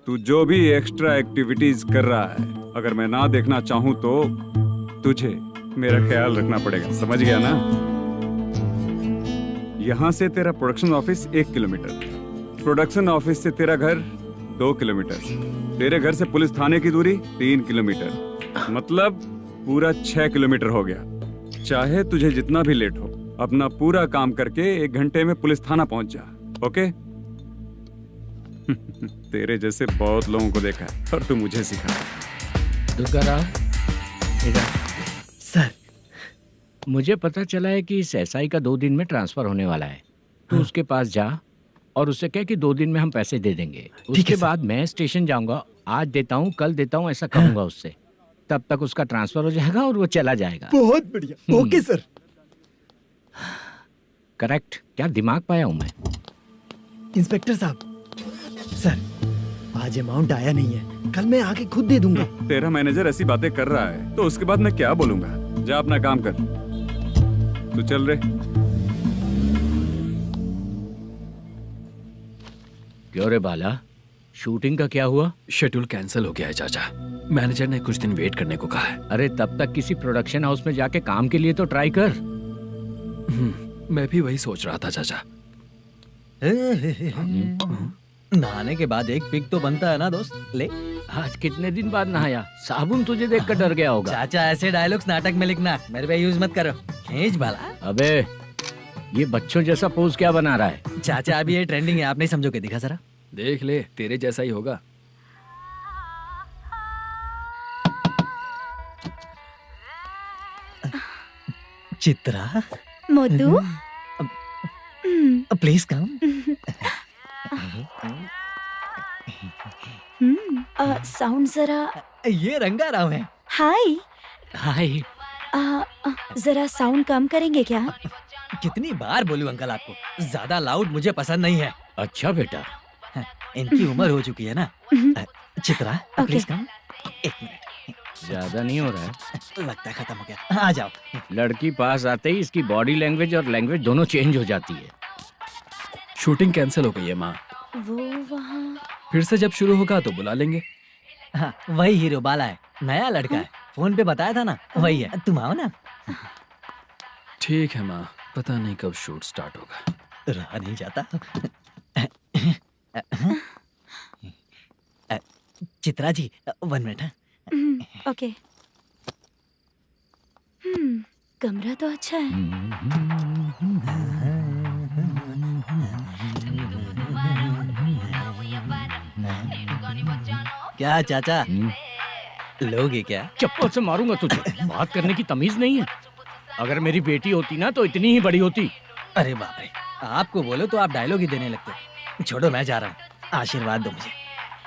तू जो भी एक्स्ट्रा एक्टिविटीज कर रहा है, अगर मैं ना देखना चाहूं तो तुझे मेरा ख्याल रखना पड़ेगा, समझ गया ना? यहाँ से तेरा production office 1 kilometre, production office से तेरा घर 2 किलोमीटर, तेरे घर से पुलिस थाने की दूरी 3 किलोमीटर, मतलब पूरा 6 किलोमीटर हो गया। चाहे तुझे जितना भी लेट हो, अपना पूरा काम करके 1 घंटे में पुलिस थाना पहुंच जा, ओके? तेरे जैसे बहुत लोगों को देखा है और तू मुझे सिखा। सर, मुझे पता चला है कि इस एसआई का 2 दिन में ट्रांसफर होने वाला है। तो उसके पास जा और उससे कह कि 2 दिन में हम पैसे दे देंगे। उसके बाद मैं स्टेशन जाऊंगा, आज देता हूँ कल देता हूँ ऐसा कहूंगा उससे। तब तक उसका ट्रांसफर हो जाएगा और वो चला जाएगा। बहुत बढ़िया, ओके सर। करेक्ट। क्या दिमाग पाया हूँ मैं। इंस्पेक्टर साहब, सर आज अमाउंट आया नहीं है, कल मैं आके खुद दे दूंगा। तेरा मैनेजर ऐसी बातें कर रहा है तो उसके बाद मैं क्या बोलूंगा? जा अपना काम कर, तू चल रे। क्यों रे बाला, शूटिंग का क्या हुआ? शेड्यूल कैंसिल हो गया है चाचा। मैनेजर ने कुछ दिन वेट करने को कहा है। अरे तब तक किसी प्रोडक्शन हाउस में जाके काम के लिए तो ट्राई कर। मैं भी वही सोच रहा था चाचा। नहाने के बाद एक पिक तो बनता है ना दोस्त। ले, आज कितने दिन बाद नहाया? साबुन तुझे देखकर डर गया होगा। चाचा ऐसे डायलॉग्स नाटक में लिखना, मेरे पे यूज मत करो। खींच बाला। अबे ये बच्चों जैसा पोज क्या बना रहा है? चाचा अभी ये ट्रेंडिंग है, आप नहीं समझोगे, दिखा जरा। देख ले, तेरे जैसा ही होगा। Chitra, Modu, please come. Sound जरा। ये रंगा राव है। हाय। हाय। जरा साउंड कम करेंगे क्या? कितनी बार बोलूं अंकल आपको, ज्यादा लाउड मुझे पसंद नहीं है। अच्छा बेटा, इनकी उम्र हो चुकी है ना। Chitra, please come. 1 मिनट, ज्यादा नहीं हो रहा है? लगता है खत्म हो गया। आ जाओ। लड़की पास आते ही इसकी बॉडी लैंग्वेज और लैंग्वेज दोनों चेंज हो जाती है। शूटिंग कैंसिल हो गई है माँ। वो वहाँ। फिर से जब शुरू होगा तो बुला लेंगे। हाँ, वही हीरो बाला है, नया लड़का है। फोन पे बताया था ना, वही है। तुम आओ ना। ठीक है माँ, पता नहीं कब शूट स्टार्ट होगा। रहा नहीं जाता। चित्रा जी 1 मिनट। ओके। कमरा तो अच्छा है। क्या चाचा, लोगे क्या? चप्पल से मारूंगा तुझे। बात करने की तमीज नहीं है। अगर मेरी बेटी होती ना तो इतनी ही बड़ी होती। अरे बाप रे, आपको बोलो तो आप डायलॉग ही देने लगते। छोड़ो, मैं जा रहा हूँ, आशीर्वाद दो मुझे।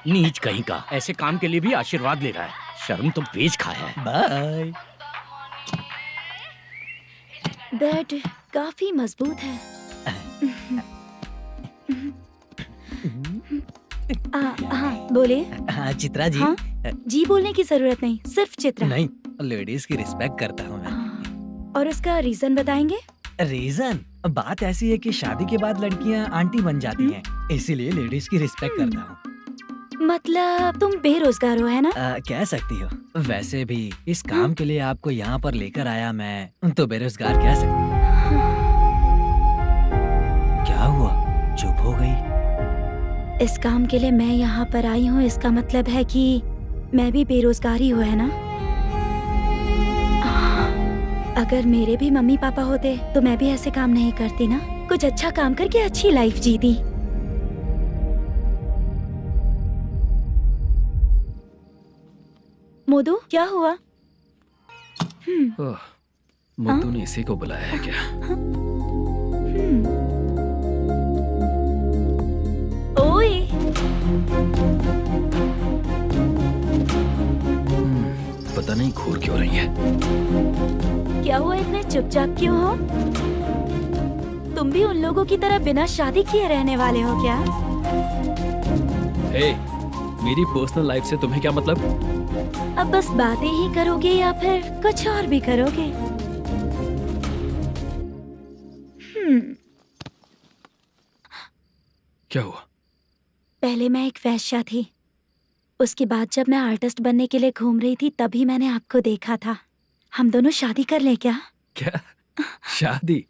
नीच कहीं का, ऐसे काम के लिए भी आशीर्वाद ले रहा है। शर्म तो बेच खाया है। बाय। बेड काफी मजबूत है। हाँ बोले। हाँ चित्रा जी। हाँ? जी बोलने की जरूरत नहीं, सिर्फ चित्रा। नहीं, लेडीज की रिस्पेक्ट करता हूँ मैं। और उसका रीजन बताएंगे? रीजन? बात ऐसी है कि शादी के बाद लड़कियाँ आंटी बन जाती हैं, इसीलिए लेडीज की रिस्पेक्ट करता हूँ। मतलब तुम बेरोजगार हो, है ना? कह सकती हो। वैसे भी इस काम के लिए आपको यहाँ पर लेकर आया मैं, तो बेरोजगार कह सकती हूँ। क्या हुआ, चुप हो गई? इस काम के लिए मैं यहाँ पर आई हूँ, इसका मतलब है कि मैं भी बेरोजगार ही हूँ, है ना? अगर मेरे भी मम्मी पापा होते तो मैं भी ऐसे काम नहीं करती ना। कुछ अच्छा काम करके अच्छी लाइफ जीती। मोदू, क्या हुआ? मुद्दू ने इसी को बुलाया है क्या? पता नहीं घूर क्यों रही है। क्या हुआ, इतने चुपचाप क्यों हो? तुम भी उन लोगों की तरह बिना शादी किए रहने वाले हो क्या? हे, मेरी पर्सनल लाइफ से तुम्हें क्या मतलब? अब बस बातें ही करोगे या फिर कुछ और भी करोगे? क्या हुआ? पहले मैं एक वेश्या थी, उसके बाद जब मैं आर्टिस्ट बनने के लिए घूम रही थी तभी मैंने आपको देखा था। हम दोनों शादी कर लें क्या? क्या शादी?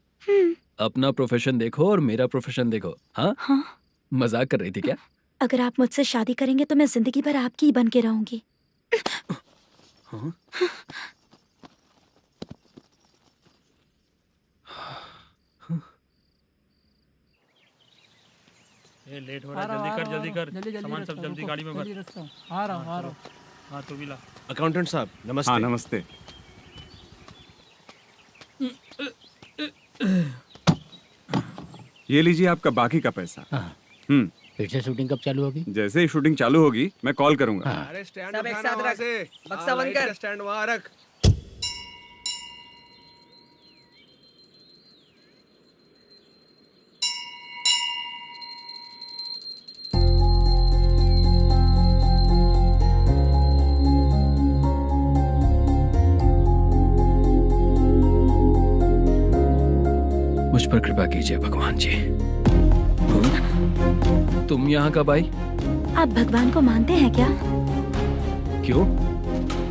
अपना प्रोफेशन देखो और मेरा प्रोफेशन देखो। हाँ हाँ। मजाक कर रही थी क्या? अगर आप मुझसे शादी करेंगे तो मैं जिंदगी भर आपकी ही बन के रहूंगी। हाँ? ये लेट हो रहा है, जल्दी कर सामान सब जल्दी गाड़ी में भर। आ रहा हूँ। हाँ तू भी ला। अकाउंटेंट साहब नमस्ते। हाँ नमस्ते। ये लीजिए आपका बाकी का पैसा। फिर से शूटिंग कब चालू होगी? जैसे ही शूटिंग चालू होगी मैं कॉल करूंगा। अरे स्टैंड सब एक उठाना साथ वहाँ रख। से। बक्सा बंद कर। स्टैंड वहाँ रख। मुझ पर कृपा कीजिए भगवान जी। तुम यहाँ कब आई? आप भगवान को मानते हैं क्या? क्यों?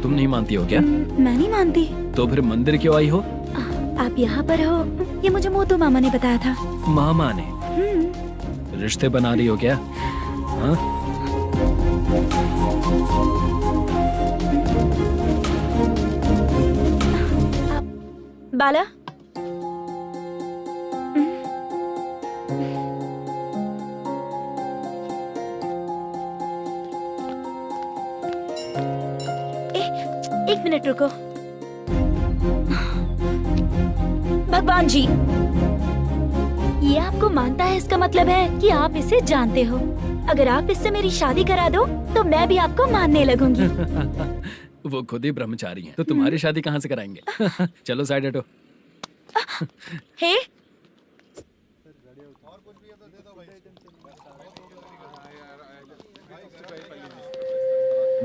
तुम नहीं मानती हो क्या? मैं नहीं मानती। तो फिर मंदिर क्यों आई हो? आप यहाँ पर हो ये मुझे मोटू मामा ने बताया था। मामा ने? रिश्ते बना रही हो क्या? हाँ? बाला, एक मिनट रुको। भगवान जी, ये आपको मानता है इसका मतलब है कि आप इसे जानते हो। अगर आप इससे मेरी शादी करा दो तो मैं भी आपको मानने लगूंगी। वो खुद ही ब्रह्मचारी हैं, तो तुम्हारी शादी कहाँ से कराएंगे? चलो साइड हटो। हे,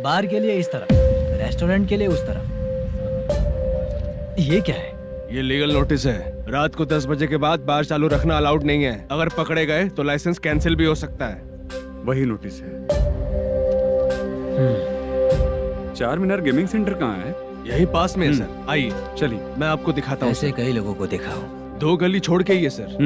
बार के लिए इस तरफ, रेस्टोरेंट के लिए उस तरफ। ये क्या है? ये लीगल नोटिस है। रात को 10 बजे के बाद बार चालू रखना अलाउड नहीं है। अगर पकड़े गए तो लाइसेंस कैंसिल भी हो सकता है। वही नोटिस है। चार मीनार गेमिंग सेंटर कहाँ है? यही पास में है सर। आइए चलिए मैं आपको दिखाता हूँ। ऐसे कई लोगों को देखा हो। 2 गली छोड़ के ही है सर।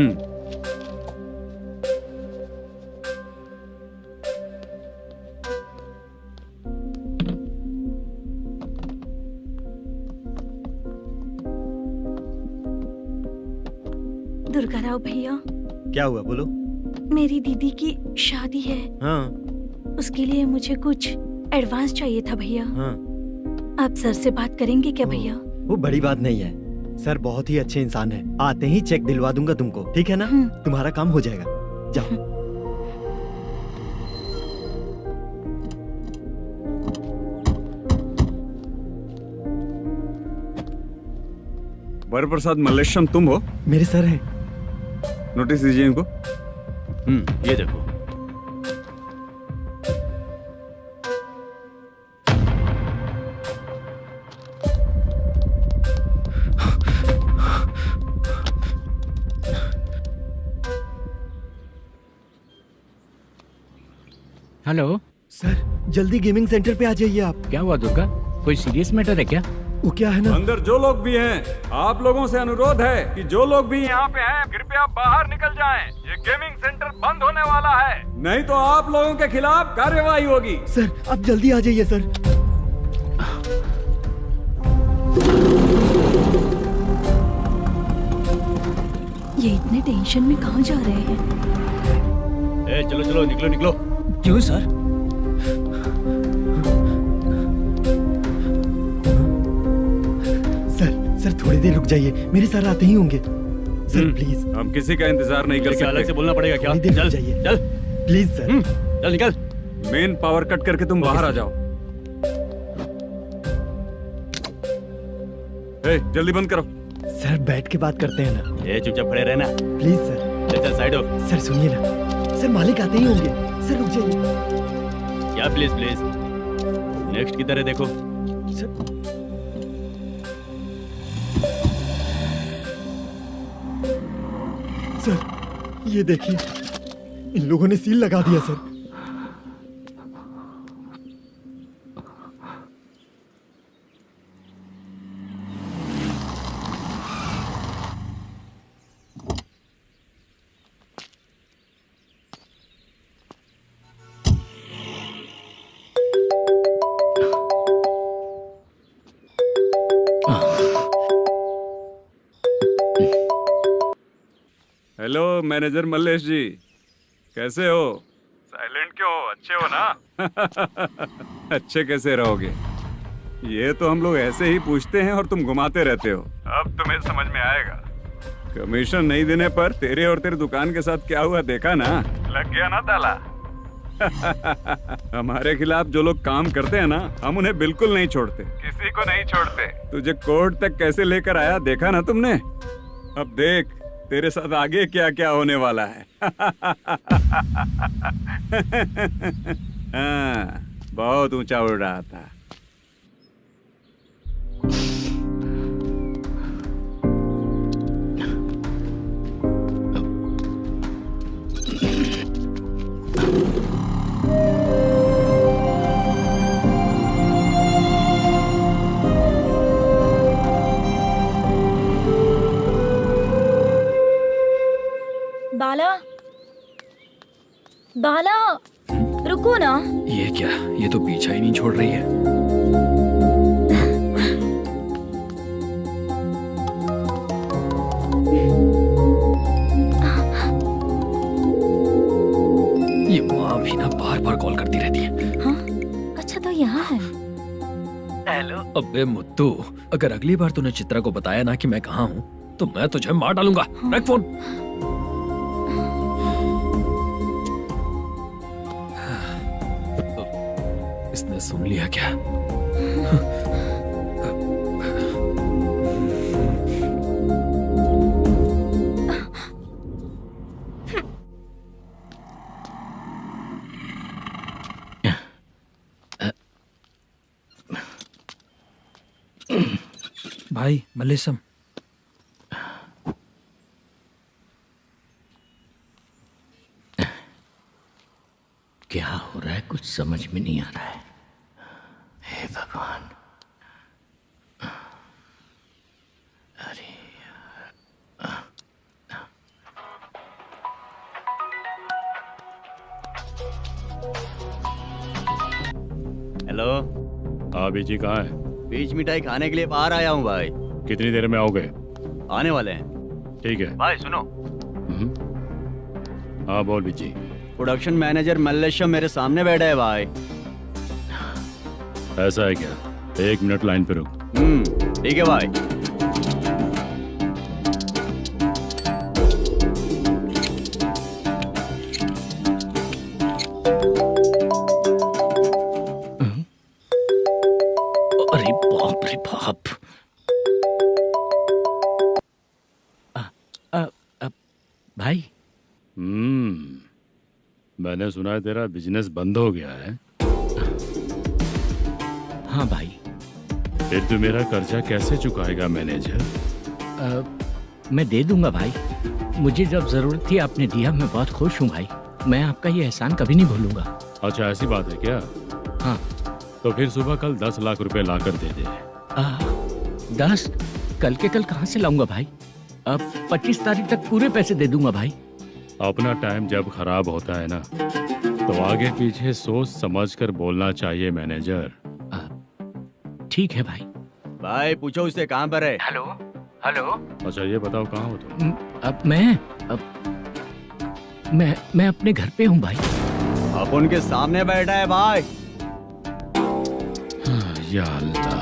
दुर्गा राव भैया, क्या हुआ बोलो। मेरी दीदी की शादी है, हाँ उसके लिए मुझे कुछ एडवांस चाहिए था भैया। हाँ। आप सर से बात करेंगे क्या भैया? वो बड़ी बात नहीं है, सर बहुत ही अच्छे इंसान है। आते ही चेक दिलवा दूंगा तुमको, ठीक है ना? तुम्हारा काम हो जाएगा। जाओ। वरप्रसाद मल्लेश्वरम तुम हो? मेरे सर हैं। नोटिस दीजिए इनको। ये देखो। हेलो सर जल्दी गेमिंग सेंटर पे आ जाइए आप। क्या हुआ दुर्गा, कोई सीरियस मैटर है क्या? वो क्या है ना, अंदर जो लोग भी हैं, आप लोगों से अनुरोध है कि जो लोग भी यहाँ पे हैं, कृपया बाहर निकल जाएं। ये गेमिंग सेंटर बंद होने वाला है, नहीं तो आप लोगों के खिलाफ कार्यवाही होगी। सर आप जल्दी आ जाइए सर। ये इतने टेंशन में कहाँ जा रहे हैं? चलो चलो निकलो निकलो। क्यों सर? सर थोड़ी देर रुक जाइए, मेरे सर आते ही होंगे। Sir please. हम किसी का इंतजार नहीं कर सकते। अलग से बोलना पड़ेगा क्या? थोड़ी देर रुक चल जाइए। चल प्लीज सर। चल निकल। मेन पावर कट करके तुम बाहर आ जाओ। जल्दी बंद करो। सर बैठ के बात करते हैं ना। ये चुपचाप खड़े रहना प्लीज सर। चल साइड हो। सर सुनिए ना, सर मालिक आते ही होंगे। सर रुक जाइए। क्या प्लीज प्लीज, नेक्स्ट की तरह देखो। सर ये देखिए, इन लोगों ने सील लगा दिया सर। हेलो मैनेजर मल्लेश जी, कैसे हो? साइलेंट क्यों हो? अच्छे हो ना? अच्छे कैसे रहोगे? ये तो हम लोग ऐसे ही पूछते हैं और तुम घुमाते रहते हो। अब तुम्हें समझ में आएगा। कमीशन नहीं देने पर तेरे और तेरी दुकान के साथ क्या हुआ देखा ना? लग गया ना ताला। हमारे खिलाफ जो लोग काम करते हैं ना, हम उन्हें बिल्कुल नहीं छोड़ते, किसी को नहीं छोड़ते। तुझे कोर्ट तक कैसे लेकर आया देखा ना तुमने? अब देख तेरे साथ आगे क्या क्या होने वाला है। हाँ, बहुत ऊंचा उड़ रहा था। बाला, बाला, रुको ना। ये क्या, ये तो पीछा ही नहीं छोड़ रही है। ये माँ भी ना बार बार कॉल करती रहती है। हाँ? अच्छा तो यहाँ है। हेलो। अबे मुत्तू, अगर अगली बार तूने चित्रा को बताया ना कि मैं कहाँ हूँ तो मैं तुझे मार डालूंगा। रख फोन। इसने सुन लिया क्या? भाई मल्लेशम, क्या हो रहा है कुछ समझ में नहीं आ रहा है। हे भगवान, अरे हेलो। हाँ बीजी कहाँ है? बीच मिठाई खाने के लिए बाहर आया हूँ भाई। कितनी देर में आओगे? आने वाले हैं। ठीक है भाई सुनो। हाँ बोल बीजी। प्रोडक्शन मैनेजर मल्लेशम मेरे सामने बैठा है भाई। ऐसा है क्या? 1 मिनट लाइन पे रुक। ठीक है भाई। अरे बाप रे बाप। भाई मैंने सुना है तेरा बिजनेस बंद हो गया है। हाँ भाई। फिर तू मेरा कर्जा कैसे चुकाएगा मैनेजर? मैं दे दूंगा भाई, मुझे जब जरूरत थी आपने दिया, मैं बहुत खुश हूँ भाई। मैं आपका ये एहसान कभी नहीं भूलूंगा। अच्छा ऐसी बात है क्या? हाँ। तो फिर सुबह कल 10 लाख रुपए लाकर दे दे। 10? कल के कल कहाँ से लाऊंगा भाई? अब 25 तारीख तक पूरे पैसे दे दूंगा भाई। अपना टाइम जब खराब होता है ना, तो आगे पीछे सोच समझ कर बोलना चाहिए मैनेजर। ठीक है भाई। भाई पूछो उससे कहाँ पर है। Hello hello. अच्छा ये बताओ कहाँ हो तुम? अब मैं अपने घर पे हूँ भाई। अब उनके सामने बैठा है भाई। या अल्लाह।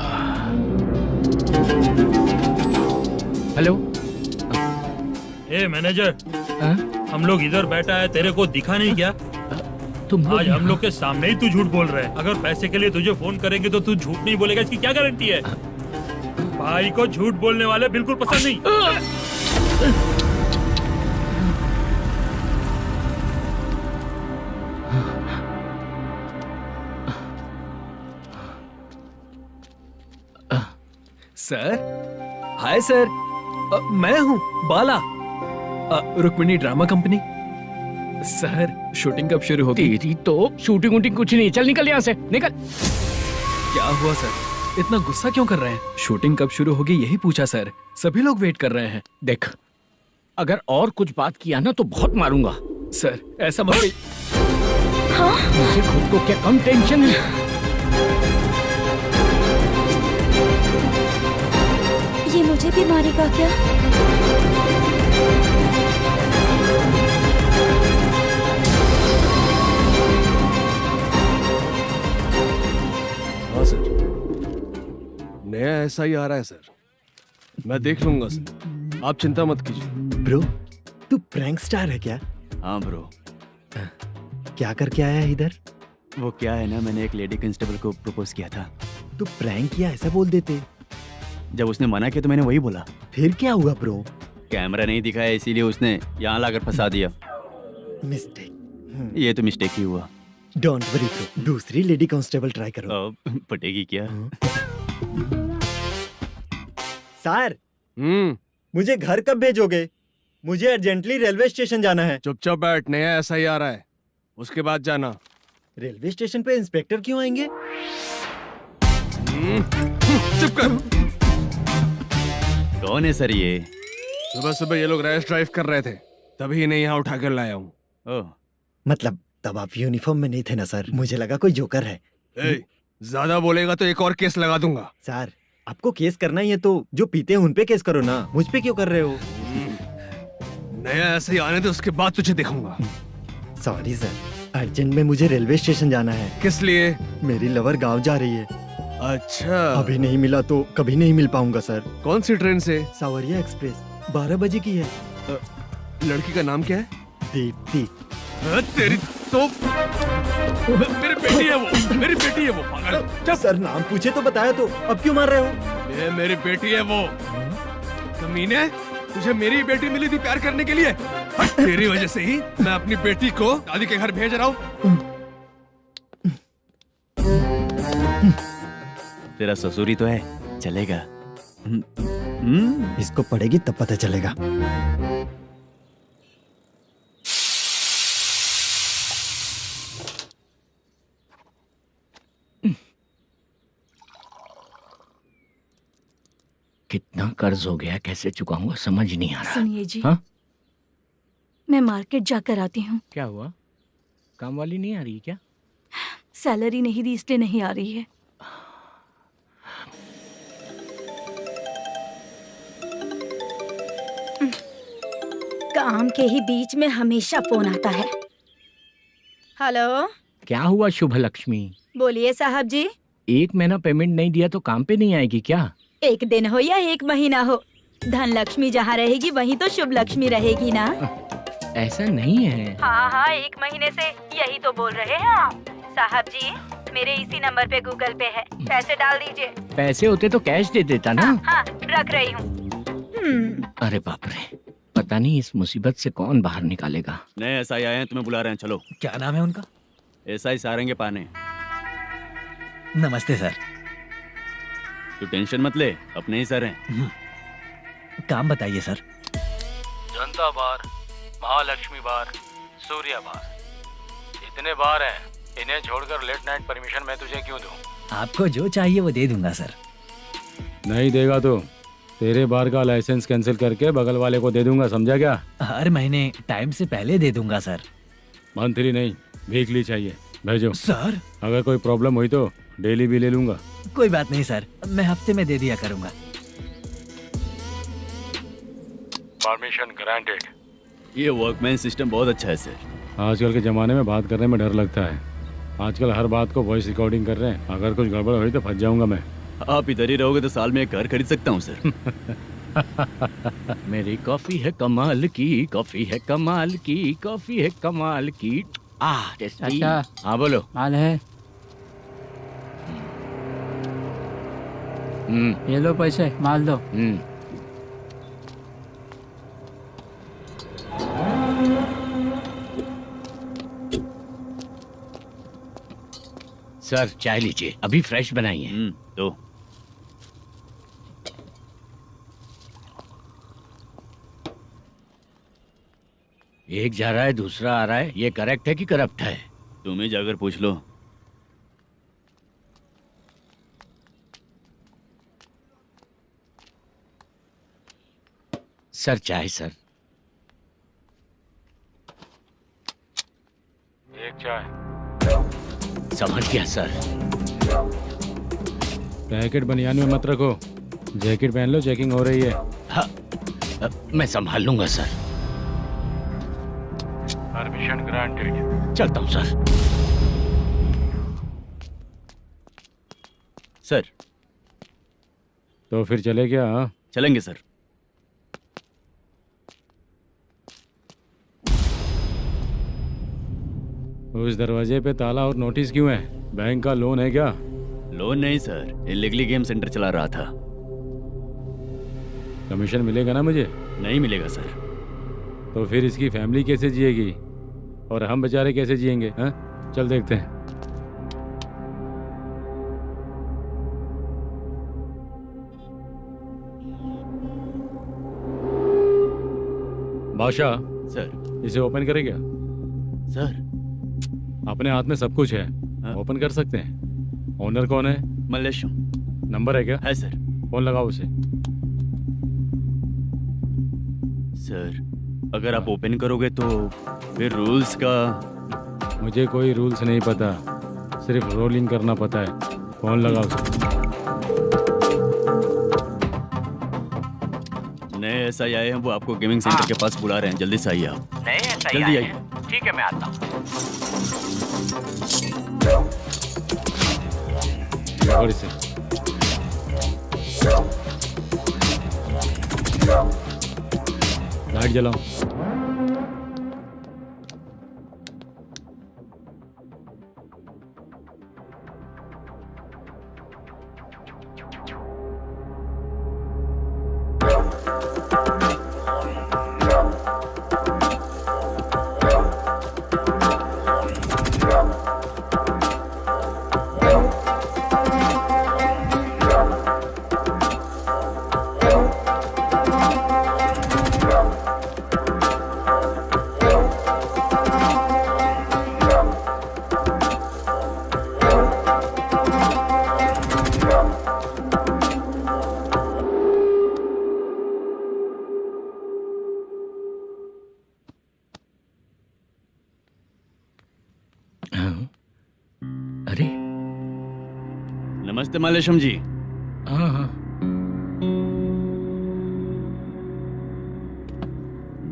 हेलो। ए मैनेजर, हम लोग इधर बैठा है, तेरे को दिखा नहीं क्या? तुम लोग आज हम लोग के सामने ही तू झूठ बोल रहा है। अगर पैसे के लिए तुझे फोन करेंगे तो तू झूठ नहीं बोलेगा, इसकी क्या गारंटी है? भाई को झूठ बोलने वाले बिल्कुल पसंद नहीं। सर, हाय सर, मैं हूँ Bala, Rukmini drama company. Sir, shooting कब शुरू होगी? तेरी तो शूटिंग वूटिंग कुछ नहीं, चल निकल यहाँ से, निकल। क्या हुआ सर, इतना गुस्सा क्यों कर रहे हैं? शूटिंग कब शुरू होगी यही पूछा सर, सभी लोग वेट कर रहे हैं। देख, अगर और कुछ बात किया ना तो बहुत मारूंगा। सर ऐसा मत कहिए। मुझे खुद को क्या कम टेंशन है? ये मुझे भी मारेगा क्या? हाँ सर, नया ऐसा ही आ रहा है सर, मैं देख लूंगा सर, आप चिंता मत कीजिए। ब्रो, तू प्रैंक स्टार है क्या? हाँ ब्रो। क्या करके आया है इधर? वो क्या है ना, मैंने एक लेडी कांस्टेबल को प्रपोज किया था। तू प्रैंक किया ऐसा बोल देते। जब उसने मना किया तो मैंने वही बोला। फिर क्या हुआ ब्रो? कैमरा नहीं दिखाया इसीलिए उसने यहाँ लाकर फंसा दिया। मिस्टेक। ये तो मिस्टेक ही हुआ। डोंट वरी ब्रो, दूसरी लेडी कांस्टेबल ट्राई करो। पटेगी क्या? सर, मुझे घर कब भेजोगे? मुझे अर्जेंटली रेलवे स्टेशन जाना है। चुपचाप बैठ, नया ऐसा ही आ रहा है, उसके बाद जाना। रेलवे स्टेशन पे इंस्पेक्टर क्यों आएंगे? चुप कर। कौन है सर ये? सुबह सुबह ये लोग रैश ड्राइव कर रहे थे, तभी इन्हें यहाँ उठा कर लाया हूँ। मतलब तब आप यूनिफॉर्म में नहीं थे ना सर, मुझे लगा कोई जोकर है। ज्यादा बोलेगा तो एक और केस लगा दूंगा। सर, आपको केस करना ही है तो जो पीते हैं उन पे केस करो ना, मुझ पे क्यों कर रहे हो? नया ऐसे ही आने दो, उसके बाद तुझे देखूंगा। सॉरी सर, अर्जेंट में मुझे रेलवे स्टेशन जाना है। किस लिए? मेरी लवर गांव जा रही है। अच्छा, अभी नहीं मिला तो कभी नहीं मिल पाऊंगा सर। कौन सी ट्रेन से? सावरिया एक्सप्रेस, 12 बजे की है। लड़की का नाम क्या है? दीप्ति। तेरी तो मेरी बेटी है वो, मेरी बेटी है वो, पागल। सर नाम पूछे तो बताया तो अब क्यों मार रहे हो? ये मेरी बेटी है वो। कमीने, तुझे मेरी बेटी मिली थी प्यार करने के लिए, तेरी वजह से ही मैं अपनी बेटी को दादी के घर भेज रहा हूँ। तेरा ससुरी तो है, चलेगा। इसको पड़ेगी तब पता चलेगा। कितना कर्ज हो गया, कैसे चुकाऊंगा समझ नहीं आ रहा। सुनिए जी, हाँ? मैं मार्केट जाकर आती हूँ। क्या हुआ, काम वाली नहीं आ रही क्या? सैलरी नहीं दी इसलिए नहीं आ रही है। काम के ही बीच में हमेशा फोन आता है। हेलो, क्या हुआ शुभ लक्ष्मी? बोलिए साहब जी। 1 महीना पेमेंट नहीं दिया तो काम पे नहीं आएगी क्या? 1 दिन हो या 1 महीना हो, धन लक्ष्मी जहाँ रहेगी वहीं तो शुभ लक्ष्मी रहेगी ना। ऐसा नहीं है। हाँ, 1 महीने से यही तो बोल रहे हैं आप। साहब जी, मेरे इसी नंबर पे गूगल पे है, पैसे डाल दीजिए। पैसे होते तो कैश दे देता ना। हाँ, रख रही हूँ। अरे बाप रे, पता नहीं इस मुसीबत से कौन बाहर निकालेगा। नए एसआई आए हैं, तुम्हें बुला रहे हैं, चलो। क्या नाम है उनका? एसआई सारंगे पाने। नमस्ते सर। तू टेंशन मत ले, अपने ही सर हैं। काम बताइए सर। जनता बार, महालक्ष्मी बार, सूर्या बार, इतने बार हैं, इन्हें छोड़कर लेट नाइट परमिशन मैं तुझे क्यों दूं? आपको जो चाहिए वो दे दूंगा सर। नहीं देगा तो तेरे बार का लाइसेंस कैंसिल करके बगल वाले को दे दूंगा, समझा क्या? हर महीने टाइम से पहले दे दूंगा सर। मंथली नहीं, वीकली चाहिए, भेजो। सर, अगर कोई प्रॉब्लम हुई तो डेली भी ले लूंगा। कोई बात नहीं सर, मैं हफ्ते में दे दिया करूंगा। Permission granted. ये वर्कमैन सिस्टम बहुत अच्छा है सर। आजकल के ज़माने में बात करने में डर लगता है। आजकल हर बात को वॉइस रिकॉर्डिंग कर रहे हैं, अगर कुछ गड़बड़ हुई तो फंस जाऊंगा मैं। आप इधर ही रहोगे तो साल में एक घर खरीद सकता हूँ सर। मेरी कॉफी है कमाल की, कॉफी है कमाल की, कॉफी है कमाल की। अच्छा हाँ बोलो। माल है। ये लो पैसे, माल दो। सर चाय लीजिए, अभी फ्रेश बनाई है। दो। एक जा रहा है दूसरा आ रहा है, ये करेक्ट है कि करप्ट है? तुम ही जाकर पूछ लो। सर चाय सर। एक चाय। समझ गया सर। पैकेट बनियान में मत रखो, जैकेट पहन लो, चेकिंग हो रही है। हाँ, मैं संभाल लूंगा सर। Permission granted. चलता हूँ सर। सर तो फिर चले क्या? हाँ? चलेंगे सर। उस दरवाजे पे ताला और नोटिस क्यों है? बैंक का लोन है क्या? लोन नहीं सर, इलीगली गेम सेंटर चला रहा था। कमीशन मिलेगा ना मुझे? नहीं मिलेगा सर। तो फिर इसकी फैमिली कैसे जिएगी और हम बेचारे कैसे जिएंगे? हाँ, चल देखते हैं। बादशाह सर। इसे ओपन करे क्या? सर अपने हाथ में सब कुछ है, ओपन कर सकते हैं। ओनर कौन है? मल्लेशम। नंबर है क्या? है सर। फोन लगाओ उसे। सर अगर आप ओपन करोगे तो फिर रूल्स का। मुझे कोई रूल्स नहीं पता, सिर्फ रोलिंग करना पता है। फोन लगाओ उसे। नए SI आए हैं, वो आपको गेमिंग सेंटर के पास बुला रहे हैं। जल्दी से आइए आप। नए SI जल्दी आए आइए। हैं। ठीक है मैं आता हूँ। पकड़ इसे। लाइट जलाओ। अरे नमस्ते मल्लेशम जी। हाँ हाँ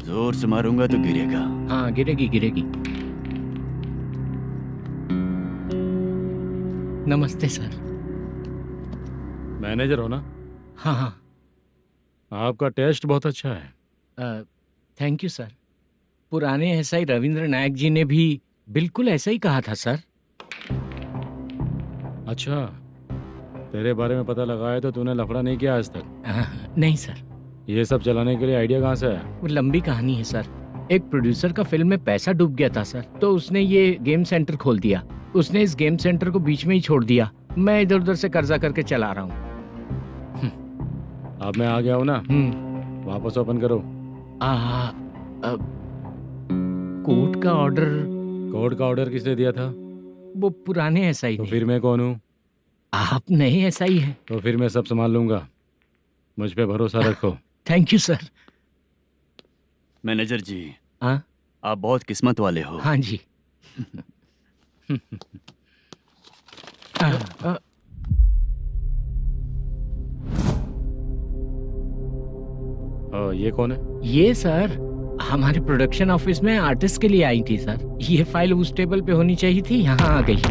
जोर से मारूंगा तो गिरेगा। हाँ गिरेगी गिरेगी। नमस्ते सर। मैनेजर हो ना? हाँ हाँ। आपका टेस्ट बहुत अच्छा है। Thank you sir. पुराने SI रविंद्र नायक जी ने भी बिल्कुल ऐसा ही कहा था सर। अच्छा, तेरे बारे में पता लगा है तो तूने लफड़ा नहीं किया आज तक? नहीं सर। ये सब चलाने के लिए आइडिया कहाँ से आया? वो लंबी कहानी है सर। एक प्रोड्यूसर का फिल्म में पैसा डूब गया था सर, तो उसने ये गेम सेंटर खोल दिया। उसने इस गेम सेंटर को बीच में ही छोड़ दिया। मैं इधर उधर से कर्जा करके चला रहा हूँ। अब मैं आ गया हूँ ना, वापस ओपन करो। कोर्ट का ऑर्डर। कोर्ट का ऑर्डर किसने दिया था? वो पुराने SI। तो फिर मैं कौन हूँ? आप नए SI हैं। तो फिर मैं सब संभाल लूंगा, मुझ पे भरोसा रखो। Thank you sir. मैनेजर जी, हाँ आप बहुत किस्मत वाले हो। हाँ जी। ये कौन है? ये सर हमारे प्रोडक्शन ऑफिस में आर्टिस्ट के लिए आई थी सर। ये फाइल उस टेबल पे होनी चाहिए थी, यहाँ आ गई।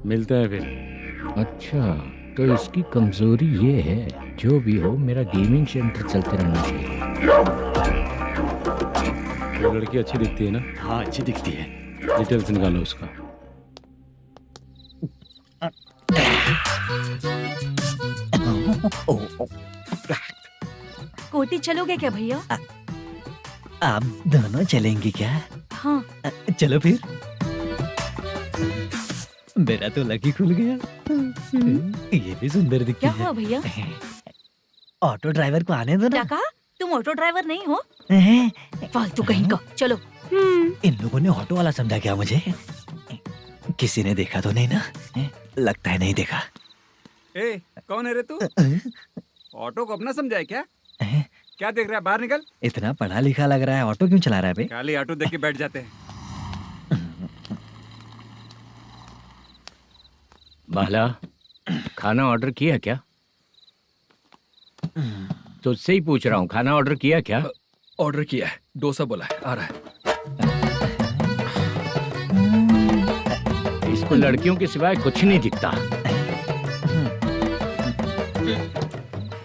मिलते हैं फिर। अच्छा, तो इसकी कमजोरी ये है, जो भी हो मेरा गेमिंग सेंटर चलते रहना चाहिए। वो लड़की अच्छी दिखती है ना? हाँ अच्छी दिखती है। डिटेल्स निकालो उसका। कोटी चलोगे क्या भैया? आप दोनों चलेंगे क्या? हाँ। चलो फिर। मेरा तो लकी खुल गया। ये भी सुंदर दिखती क्या है। हुआ भैया? ऑटो ड्राइवर को आने दो क्या ना। कहा? तुम ऑटो ड्राइवर नहीं हो? हैं? फालतू कहीं का। चलो। इन लोगों ने ऑटो वाला समझा क्या मुझे? किसी ने देखा तो नहीं ना? लगता है नहीं देखा। ए, कौन है रे तू? ऑटो को अपना समझा है क्या? क्या देख रहा है? बाहर निकल। इतना पढ़ा लिखा लग रहा है, ऑटो क्यों चला रहा है बे? खाली ऑटो देख के बैठ जाते हैं। बाला, खाना ऑर्डर किया क्या? तुझसे ही पूछ रहा हूँ, खाना ऑर्डर किया क्या? ऑर्डर किया है, डोसा बोला है, आ रहा है। इसको लड़कियों के सिवाय कुछ नहीं दिखता।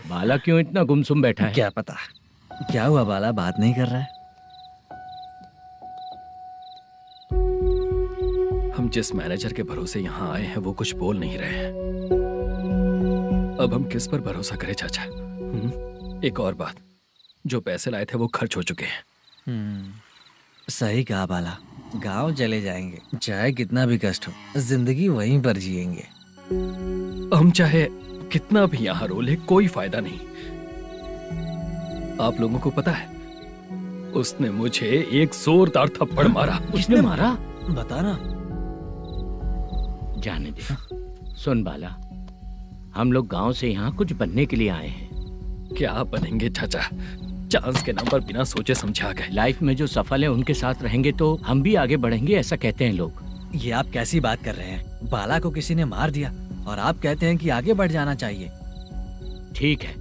बाला क्यों इतना गुमसुम बैठा है? क्या पता क्या हुआ, बाला बात नहीं कर रहा है। हम जिस मैनेजर के भरोसे यहाँ आए हैं वो कुछ बोल नहीं रहे हैं। अब हम किस पर भरोसा करें चाचा? एक और बात, जो पैसे लाए थे वो खर्च हो चुके हैं। सही कहा बाला, गांव चले जाएंगे, चाहे कितना भी कष्ट हो, जिंदगी वहीं पर जिएंगे। हम चाहे कितना भी यहाँ रो ले, कोई फायदा नहीं। आप लोगों को पता है, उसने मुझे एक जोरदार थप्पड़ मारा। किसने मारा? बता ना। जाने दे। सुन बाला, हम लोग गांव से यहाँ कुछ बनने के लिए आए हैं। क्या बनेंगे चाचा? चांस के नाम पर बिना सोचे समझे आ गए। लाइफ में जो सफल है उनके साथ रहेंगे तो हम भी आगे बढ़ेंगे, ऐसा कहते हैं लोग। ये आप कैसी बात कर रहे हैं? बाला को किसी ने मार दिया और आप कहते हैं कि आगे बढ़ जाना चाहिए। ठीक है,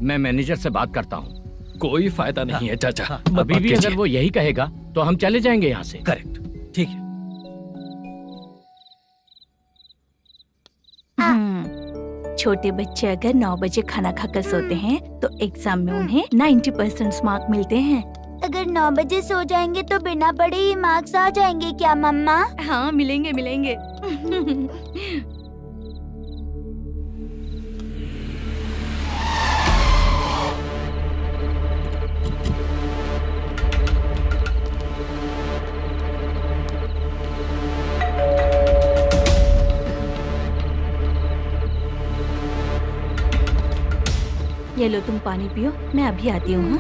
मैं मैनेजर से बात करता हूँ। कोई फायदा नहीं है चाचा। अभी भी अगर वो यही कहेगा तो हम चले जाएंगे यहाँ से। करेक्ट, ठीक है। छोटे बच्चे अगर 9 बजे खाना खाकर सोते हैं तो एग्जाम में उन्हें 90% मार्क मिलते हैं। अगर 9 बजे सो जाएंगे तो बिना पढ़े ही मार्क्स आ जाएंगे क्या मम्मा? हाँ मिलेंगे मिलेंगे। ये लो तुम पानी पियो, मैं अभी आती हूँ।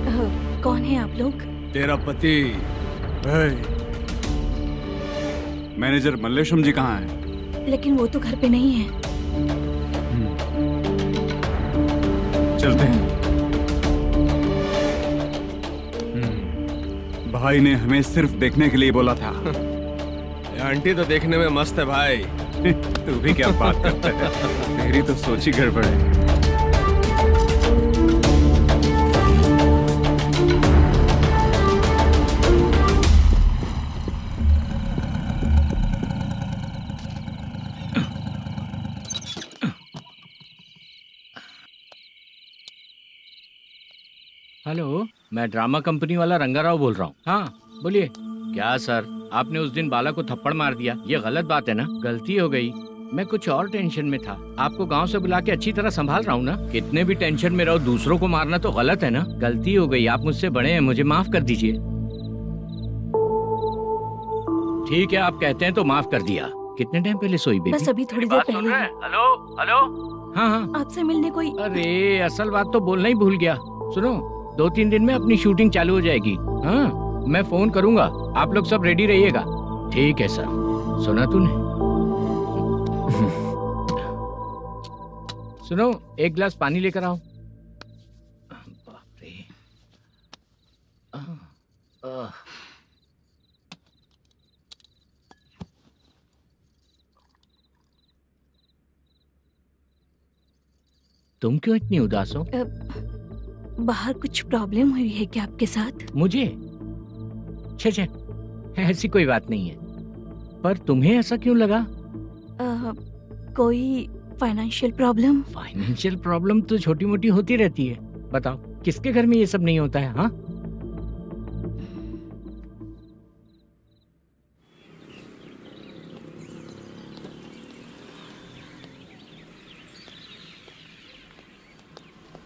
हाँ? कौन है आप लोग? तेरा पति। मैनेजर मल्लेशम जी कहाँ हैं? लेकिन वो तो घर पे नहीं है। चलते हैं। भाई ने हमें सिर्फ देखने के लिए बोला था। आंटी तो देखने में मस्त है भाई। तू भी क्या बात करता है? तेरी तो सोच ही गड़बड़ है। हेलो, मैं ड्रामा कंपनी वाला रंगाराव बोल रहा हूँ। हाँ बोलिए। क्या सर, आपने उस दिन बाला को थप्पड़ मार दिया, ये गलत बात है ना? गलती हो गई, मैं कुछ और टेंशन में था। आपको गांव से बुला के अच्छी तरह संभाल रहा हूँ ना। कितने भी टेंशन में रहो, दूसरों को मारना तो गलत है ना। गलती हो गई, आप मुझसे बड़े हैं, मुझे माफ कर दीजिए। ठीक है, आप कहते हैं तो माफ कर दिया। कितने टाइम पहले सोई बेबी? बस अभी थोड़ी देर पहले। Hello hello. हाँ हाँ, आपसे मिलने कोई। अरे असल बात तो बोलना ही भूल गया। सुनो, 2-3 दिन में अपनी शूटिंग चालू हो जाएगी। हाँ, मैं फोन करूंगा, आप लोग सब रेडी रहिएगा। ठीक है सर। सुना तूने? सुनो, एक गिलास पानी लेकर आओ। बाप रे। तुम क्यों इतनी उदास हो? बाहर कुछ प्रॉब्लम हुई है क्या आपके साथ? मुझे? छे, ऐसी कोई बात नहीं है। पर तुम्हें ऐसा क्यों लगा? कोई फाइनेंशियल प्रॉब्लम। फाइनेंशियल प्रॉब्लम तो छोटी मोटी होती रहती है। बताओ किसके घर में ये सब नहीं होता है? हाँ,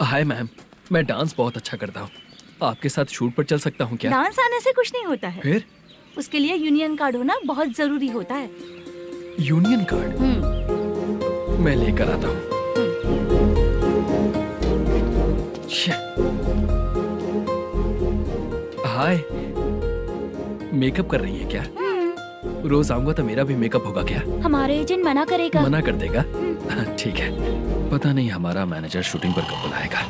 हाय मैम, मैं डांस बहुत अच्छा करता हूँ। आपके साथ शूट पर चल सकता हूँ क्या? डांस आने से कुछ नहीं होता है। फिर? उसके लिए यूनियन कार्ड होना बहुत जरूरी होता है। Union card? मैं लेकर आता हूँ। हाय, मेकअप कर रही है क्या? रोज आऊंगा तो मेरा भी मेकअप होगा क्या? हमारे एजेंट मना करेगा। मना कर देगा? ठीक है, पता नहीं हमारा मैनेजर शूटिंग पर कब बुलाएगा।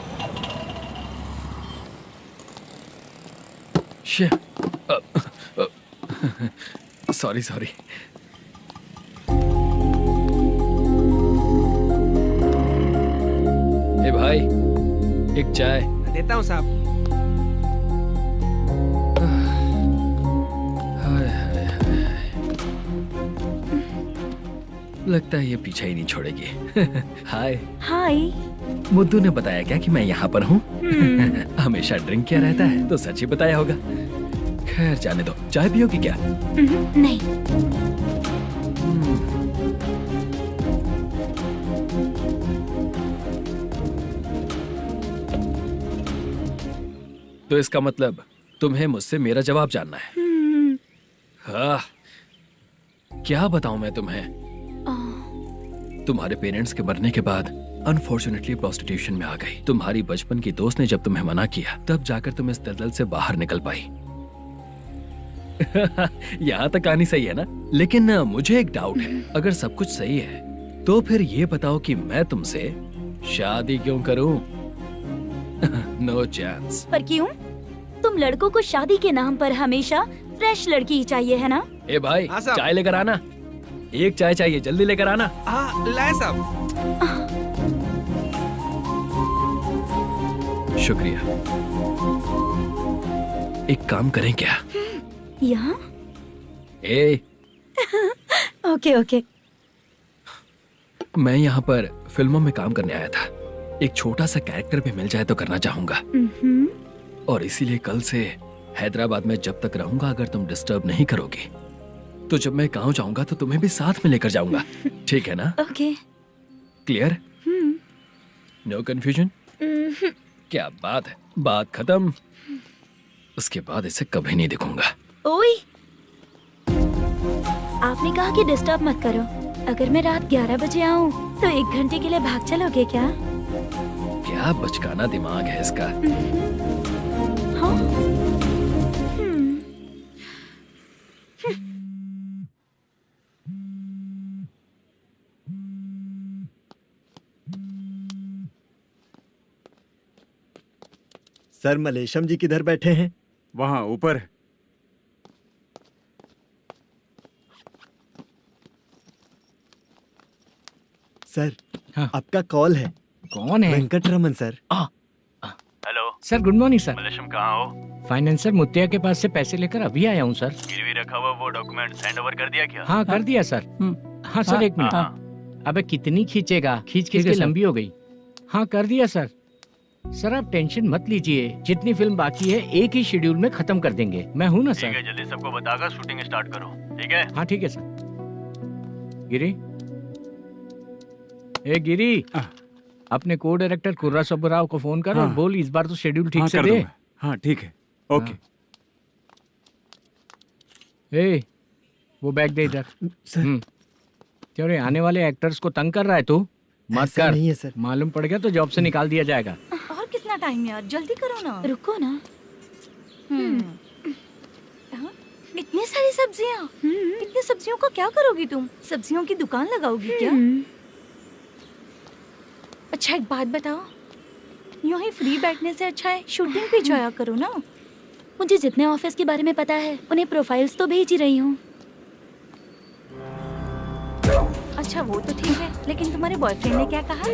Sorry sorry. ए भाई, एक चाय। देता हूँ साहब। लगता है ये पीछा ही नहीं छोड़ेगी। हाय। हाय। मुद्दू ने बताया क्या कि मैं यहाँ पर हूँ? हमेशा ड्रिंक किया रहता है तो सच ही बताया होगा। खैर जाने दो, चाय पियोगी क्या? नहीं। तो इसका मतलब तुम्हें मुझसे मेरा जवाब जानना है? हाँ, क्या बताऊं मैं तुम्हें? तुम्हारे पेरेंट्स के मरने के बाद अनफॉर्चुनेटली प्रोस्टिट्यूशन में आ गई। तुम्हारी बचपन की दोस्त ने जब तुम्हें मना किया तब जाकर तुम इस दलदल से बाहर निकल पाई। यहाँ तक कहानी सही है ना? लेकिन मुझे एक डाउट है, अगर सब कुछ सही है तो फिर ये बताओ कि मैं तुमसे शादी क्यों करूं? No chance. पर क्यों? तुम लड़कों को शादी के नाम पर हमेशा फ्रेश लड़की ही चाहिए है ना? ए भाई, चाय लेकर आना। एक चाय चाहिए, जल्दी लेकर आना। हाँ, लाए साहब। शुक्रिया। एक काम करें क्या? यहाँ? ए, ओके ओके। मैं यहाँ पर फिल्मों में काम करने आया था। एक छोटा सा कैरेक्टर भी मिल जाए तो करना चाहूंगा। और इसीलिए कल से हैदराबाद में जब तक रहूंगा, अगर तुम डिस्टर्ब नहीं करोगी तो जब मैं गाँव जाऊंगा तो तुम्हें भी साथ में लेकर जाऊंगा। ठीक है ना? ओके। क्लियर? No confusion? क्या बात है, बात खत्म। उसके बाद इसे कभी नहीं दिखूंगा। ओए, आपने कहा कि डिस्टर्ब मत करो। अगर मैं रात 11 बजे आऊँ तो 1 घंटे के लिए भाग चलोगे क्या? क्या बचकाना दिमाग है इसका। हाँ? सर, मलेशम जी किधर बैठे हैं? वहाँ ऊपर है। सर, हाँ। आपका कॉल है। कौन है? Venkataraman sir. Hello sir, good morning sir. Malesham, कहाँ हो? फाइनेंसर मुत्तिया के पास से पैसे लेकर अभी आया हूँ सर। गिरवी रखा हुआ वो डॉक्यूमेंट हैंड ओवर कर दिया क्या? हाँ, कर दिया सर। हाँ सर, एक मिनट। अबे कितनी खींचेगा, खींच खींच के लंबी हो गई। हाँ, कर दिया सर। सर आप टेंशन मत लीजिए, जितनी फिल्म बाकी है एक ही शेड्यूल में खत्म कर देंगे। मैं हूँ ना सर। ठीक है, जल्दी सबको बताकर शूटिंग स्टार्ट करो। ठीक है? हाँ ठीक है सर। गिरी, ए गिरी, अपने को डायरेक्टर कुर्रा सुब्बराव को फोन कर और बोल इस बार तो शेड्यूल ठीक से दे। हाँ ठीक है, ओके। ए, वो बैग दे इधर। सर, क्यों रे, आने वाले एक्टर्स को तंग कर रहा है तू? मत ऐसा कर। नहीं है सर। मालूम पड़ गया तो जॉब से निकाल दिया जाएगा। और कितना टाइम यार, जल्दी करो ना। रुको ना। हाँ? इतनी सारी सब्जियाँ, इतनी सब्जियों का क्या करोगी तुम? सब्जियों की दुकान लगाओगी क्या? अच्छा एक बात बताओ, यूं ही फ्री बैठने से अच्छा है शूटिंग पे जाया करो ना। मुझे जितने ऑफिस के बारे में पता है उन्हें प्रोफाइल्स तो भेज ही रही हूँ। अच्छा वो तो ठीक है, लेकिन तुम्हारे बॉयफ्रेंड ने क्या कहा?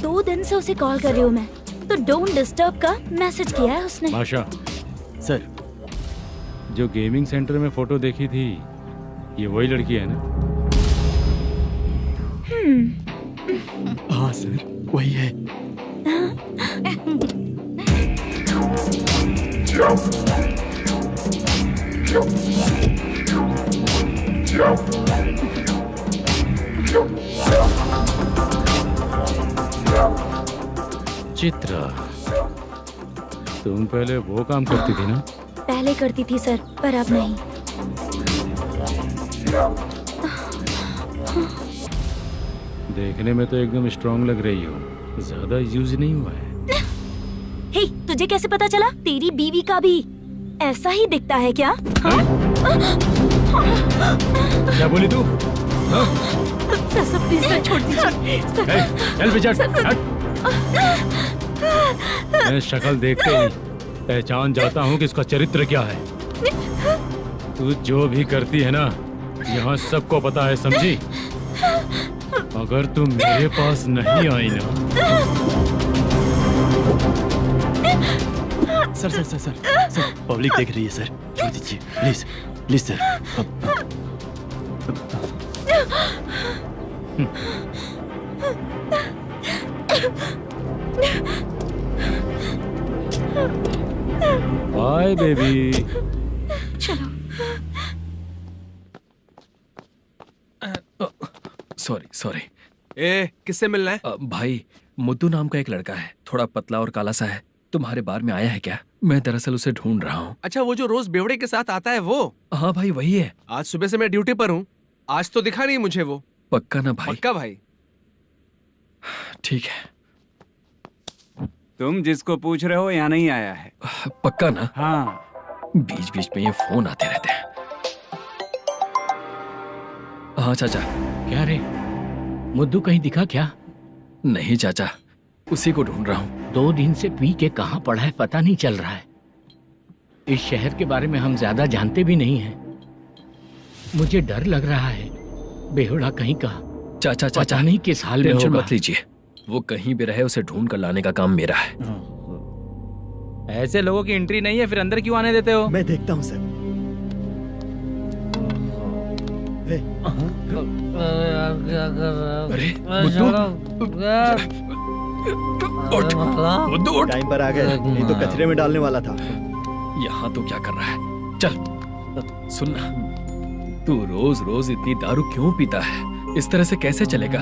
2 दिन से उसे कॉल कर रही हूँ मैं, तो डोंट डिस्टर्ब का मैसेज किया है उसने। बादशाह सर, जो गेमिंग सेंटर में फोटो देखी थी, ये वही लड़की है ना? हाँ सर, वही है। चित्रा, तुम पहले वो काम करती थी ना? पहले करती थी सर, पर अब नहीं। देखने में तो एकदम स्ट्रांग लग रही हो, ज्यादा यूज नहीं हुआ है। हे, तुझे कैसे पता चला? तेरी बीवी का भी ऐसा ही दिखता है क्या? क्या बोली तू? सर प्लीज सर, छोड़ दीजिए। चल बेचार, हट। मैं शक्ल देखते ही पहचान जाता हूँ कि इसका चरित्र क्या है। तू जो भी करती है ना, यहाँ सबको पता है, समझी? अगर तू मेरे पास नहीं आई ना। Sir sir sir sir sir, public देख रही है सर, छोड़ दीजिए please please sir. Bye baby. चलो। Sorry sorry. ए, किससे मिलना है? भाई, मुद्दू नाम का एक लड़का है, थोड़ा पतला और काला सा है। तुम्हारे बार में आया है क्या? मैं दरअसल उसे ढूंढ रहा हूँ। अच्छा, वो जो रोज बेवड़े के साथ आता है वो? हाँ भाई, वही है। आज सुबह से मैं ड्यूटी पर हूँ, आज तो दिखा नहीं मुझे वो। पक्का ना भाई? पक्का भाई। ठीक है। तुम जिसको पूछ रहे हो यहाँ नहीं आया है? पक्का ना? हाँ। बीच बीच में ये फोन आते रहते हैं। हाँ चाचा। क्या रे, मुद्दू कहीं दिखा क्या? नहीं चाचा, उसी को ढूंढ रहा हूँ। 2 दिन से पी के कहाँ पड़ा है पता नहीं चल रहा है। इस शहर के बारे में हम ज्यादा जानते भी नहीं हैं। मुझे डर लग रहा है, बेहुड़ा कहीं का। चाचा चाचा, पता नहीं किस हाल में टेंशन होगा। मत लीजिए, वो कहीं भी रहे उसे ढूंढ कर लाने का काम मेरा है। ऐसे लोगों की एंट्री नहीं है, फिर अंदर क्यों आने देते हो? मैं देखता हूँ सर। क्या कर रहा है? अरे मुद्दू, टाइम पर आ गए, नहीं तो कचरे में डालने वाला था। यहाँ तो क्या कर रहा है? चल सुनना, तू रोज रोज इतनी दारू क्यों पीता है? इस तरह से कैसे चलेगा?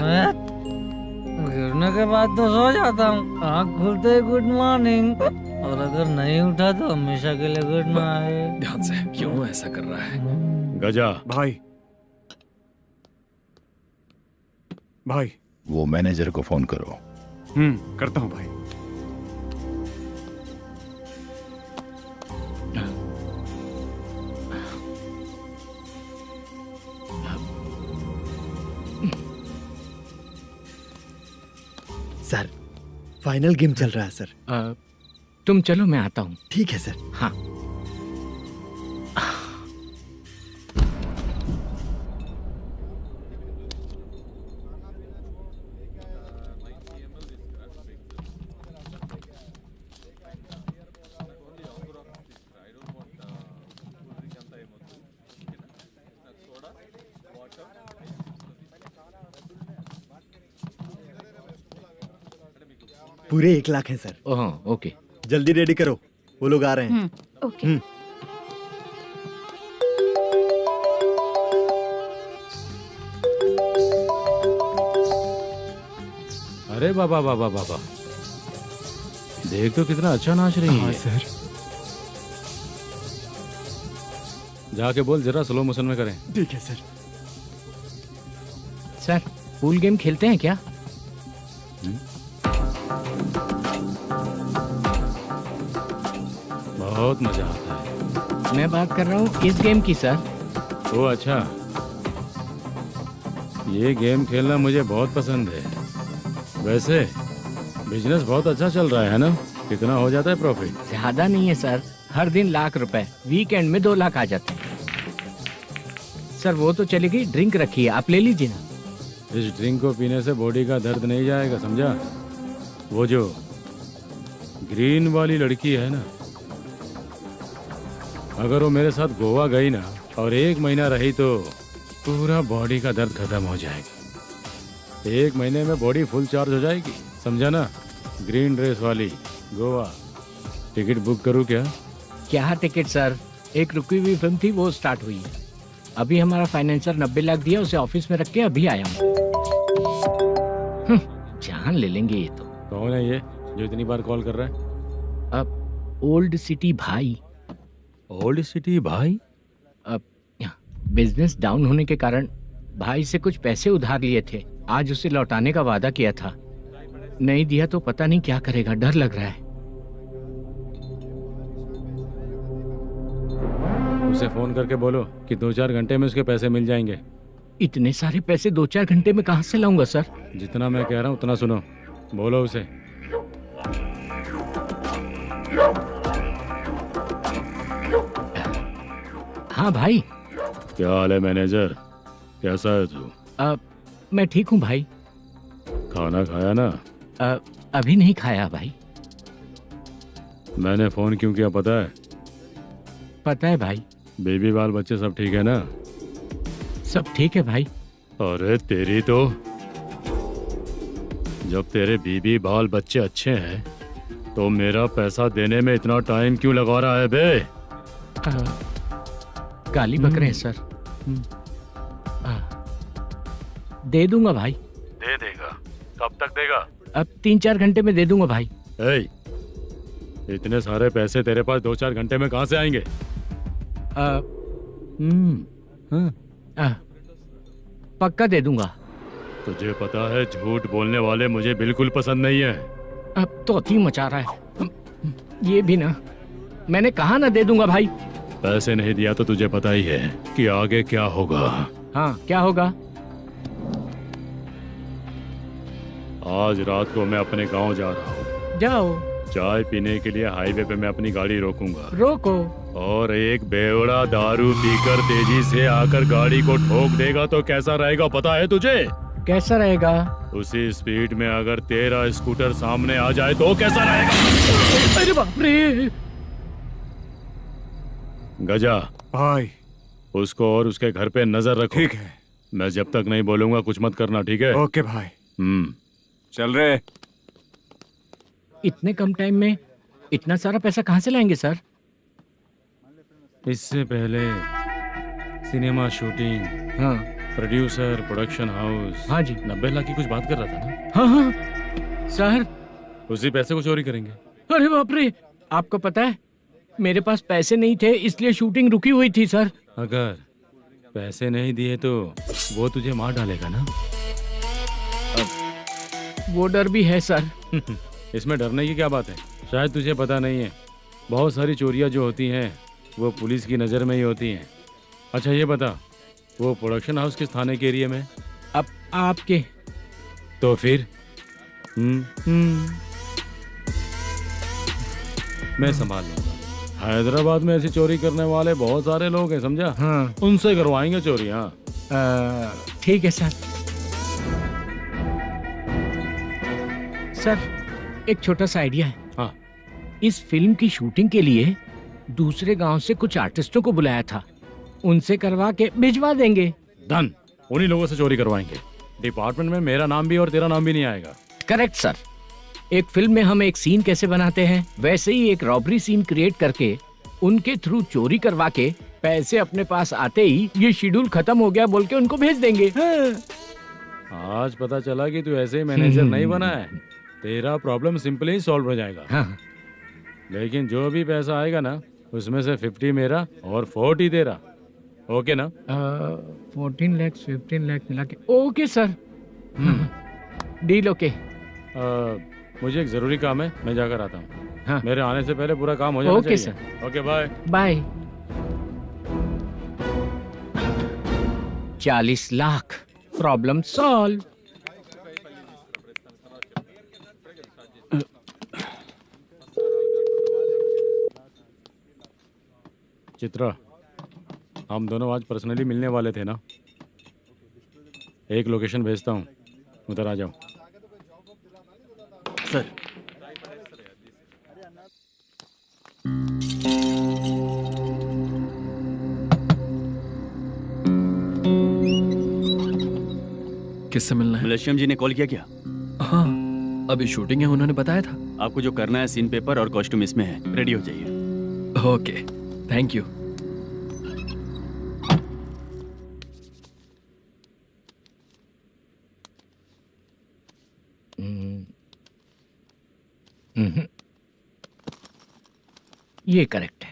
गिरने के बाद तो सो जाता हूँ, आँख खुलते ही गुड मॉर्निंग, और अगर नहीं उठा तो हमेशा के लिए गुड नाइट। ध्यान से, क्यों ऐसा कर रहा है? गजा भाई, भाई वो मैनेजर को फोन करो। करता हूँ भाई। सर, फाइनल गेम चल रहा है सर। तुम चलो, मैं आता हूँ। ठीक है सर। हाँ। पूरे 1 लाख हैं सर। ओह, ओके। जल्दी रेडी करो, वो लोग आ रहे हैं। ओके। अरे बाबा बाबा बाबा, देख तो कितना अच्छा नाच रही है। सर। जाके बोल जरा स्लो मोशन में करें। ठीक है सर। सर, पूल गेम खेलते हैं क्या? बहुत मजा आता है। मैं बात कर रहा हूँ इस गेम की सर। ओ अच्छा, ये गेम खेलना मुझे बहुत पसंद है। वैसे बिजनेस बहुत अच्छा चल रहा है ना? कितना हो जाता है प्रॉफिट? ज्यादा नहीं है सर, हर दिन लाख रुपए, वीकेंड में 2 लाख आ जाते हैं। सर वो तो चलेगी, ड्रिंक रखी है, आप ले लीजिए ना। इस ड्रिंक को पीने से बॉडी का दर्द नहीं जाएगा, समझा? वो जो ग्रीन वाली लड़की है ना, अगर वो मेरे साथ गोवा गई ना और 1 महीना रही तो पूरा बॉडी का दर्द खत्म हो जाएगा। 1 महीने में बॉडी फुल चार्ज हो जाएगी, समझा ना? ग्रीन ड्रेस वाली, गोवा। टिकट बुक करूँ क्या? क्या टिकट सर, एक रुकी हुई फिल्म थी वो स्टार्ट हुई है। अभी हमारा फाइनेंसर 90 लाख दिया, उसे ऑफिस में रख के अभी आया हूँ। जान ले लेंगे ये तो। कौन है ये जो इतनी बार कॉल कर रहा है? अब ओल्ड सिटी भाई। ओल्ड सिटी भाई? अब बिजनेस डाउन होने के कारण भाई से कुछ पैसे उधार लिए थे, आज उसे लौटाने का वादा किया था। नहीं दिया तो पता नहीं क्या करेगा, डर लग रहा है। उसे फोन करके बोलो कि 2-4 घंटे में उसके पैसे मिल जाएंगे। इतने सारे पैसे 2-4 घंटे में कहाँ से लाऊंगा सर? जितना मैं कह रहा हूँ उतना सुनो, बोलो उसे। हाँ भाई। क्या हाल है मैनेजर, कैसा है तू? मैं ठीक हूँ भाई। खाना खाया ना? अभी नहीं खाया भाई। मैंने फोन क्यों किया पता है? पता है भाई। बेबी बाल बच्चे सब ठीक है ना? सब ठीक है भाई। अरे तेरी तो, जब तेरे बीबी बाल बच्चे अच्छे हैं तो मेरा पैसा देने में इतना टाइम क्यों लगा रहा है बे? गाली बक रहे हैं सर। दे दूंगा भाई। दे देगा? कब तक देगा? अब 3-4 घंटे में दे दूंगा भाई। इतने सारे पैसे तेरे पास 2-4 घंटे में कहाँ से आएंगे? पक्का दे दूंगा। तुझे पता है झूठ बोलने वाले मुझे बिल्कुल पसंद नहीं है। अब तो अति मचा रहा है ये भी ना। मैंने कहा ना दे दूंगा भाई। पैसे नहीं दिया तो तुझे पता ही है कि आगे क्या होगा। हाँ क्या होगा? आज रात को मैं अपने गांव जा रहा हूँ। जाओ। चाय पीने के लिए हाईवे पे मैं अपनी गाड़ी रोकूंगा। रोको। और एक बेवड़ा दारू पीकर तेजी से आकर गाड़ी को ठोक देगा तो कैसा रहेगा पता है तुझे? कैसा रहेगा? उसी स्पीड में अगर तेरा स्कूटर सामने आ जाए तो कैसा रहेगा? अरे बाप रे। गजा भाई, उसको और उसके घर पे नजर रखो। ठीक है। मैं जब तक नहीं बोलूंगा कुछ मत करना, ठीक है? ओके भाई। चल रहे। इतने कम टाइम में इतना सारा पैसा कहाँ से लाएंगे सर? इससे पहले सिनेमा शूटिंग, हाँ, प्रोड्यूसर, प्रोडक्शन हाउस। हाँ जी। 90 लाख की कुछ बात कर रहा था ना? हाँ हाँ सर। उसी पैसे को चोरी करेंगे। अरे बाप रे, आपको पता है मेरे पास पैसे नहीं थे इसलिए शूटिंग रुकी हुई थी सर। अगर पैसे नहीं दिए तो वो तुझे मार डालेगा ना? वो डर भी है सर। इसमें डरने की क्या बात है? शायद तुझे पता नहीं है, बहुत सारी चोरियां जो होती हैं वो पुलिस की नज़र में ही होती हैं। अच्छा ये बता, वो प्रोडक्शन हाउस किस थाने के एरिया में? अब आपके। तो फिर मैं संभाल लूंगा। हैदराबाद में ऐसी चोरी करने वाले बहुत सारे लोग हैं, समझा? हाँ। उनसे करवाएंगे चोरी। हाँ ठीक है सर। सर एक छोटा सा आइडिया है। हाँ। इस फिल्म की शूटिंग के लिए दूसरे गांव से कुछ आर्टिस्टों को बुलाया था, उनसे करवा के भिजवा देंगे। डन, उन्हीं लोगों से चोरी करवाएंगे। डिपार्टमेंट में मेरा नाम भी और तेरा नाम भी नहीं आएगा। Correct sir. एक फिल्म में हम एक सीन कैसे बनाते हैं वैसे ही एक रॉबरी सीन क्रिएट करके उनके थ्रू चोरी करवा के पैसे अपने पास आते ही ये शेड्यूल खत्म हो गया बोल के उनको भेज देंगे। आज पता चला कि तू ऐसे मैनेजर नहीं बना है। तेरा प्रॉब्लम सिंपली ही सॉल्व हो जाएगा। हाँ। लेकिन जो भी पैसा आएगा ना उसमें से 50 मेरा और 40 तेरा। ओके ना? 14 लाख 15 लाख मिला के। Okay sir. Deal okay. मुझे एक जरूरी काम है, मैं जाकर आता हूँ। हाँ। मेरे आने से पहले पूरा काम हो जाना ओके चाहिए। Sir. Okay bye. Bye. 40 lakh, problem solve. Chitra, हम दोनों आज पर्सनली मिलने वाले थे ना? एक लोकेशन भेजता हूँ, उधर आ जाओ। सर। किससे मिलना है? मलेशियम जी ने कॉल किया क्या? हाँ, अभी शूटिंग है, उन्होंने बताया था। आपको जो करना है सीन पेपर और कॉस्ट्यूम इसमें है, रेडी हो जाइए। Okay, thank you. ये करेक्ट है।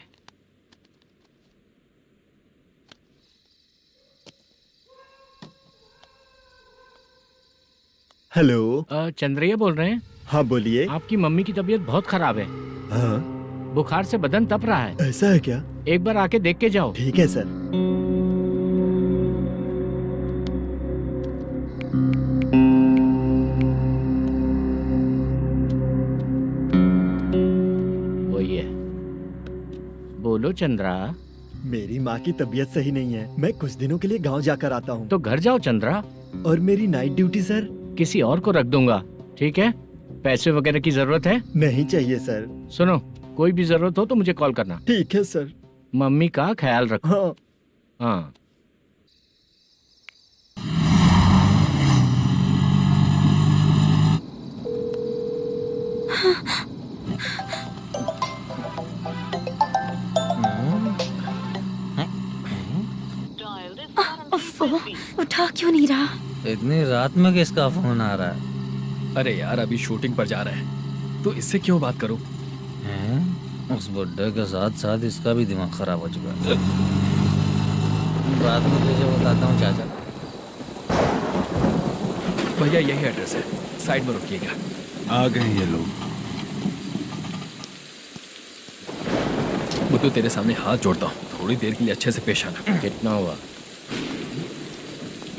हेलो। चंद्रैया बोल रहे हैं? हाँ बोलिए। आपकी मम्मी की तबीयत बहुत खराब है। हाँ। बुखार से बदन तप रहा है। ऐसा है क्या? एक बार आके देख के जाओ। ठीक है सर। वही है। बोलो चंद्रा। मेरी माँ की तबीयत सही नहीं है, मैं कुछ दिनों के लिए गांव जाकर आता हूँ। तो घर जाओ चंद्रा। और मेरी नाइट ड्यूटी सर? किसी और को रख दूंगा, ठीक है? पैसे वगैरह की जरूरत है? नहीं चाहिए सर। सुनो, कोई भी जरूरत हो तो मुझे कॉल करना। ठीक है सर। मम्मी का ख्याल रखो। हाँ। हाँ। उठा क्यों नहीं रहा? इतनी रात में किसका फोन आ रहा है? अरे यार, अभी शूटिंग पर जा रहे हैं, तो इससे क्यों बात करूं? उस बुड्ढे के साथ साथ इसका भी दिमाग खराब हो चुका है। बाद में तुझे बताता हूँ चाचा। भैया यही एड्रेस है, साइड में रुकिएगा। आ गए ये लोग। मुझे तेरे सामने हाथ जोड़ता हूँ, थोड़ी देर के लिए अच्छे से पेश आना। कितना हुआ?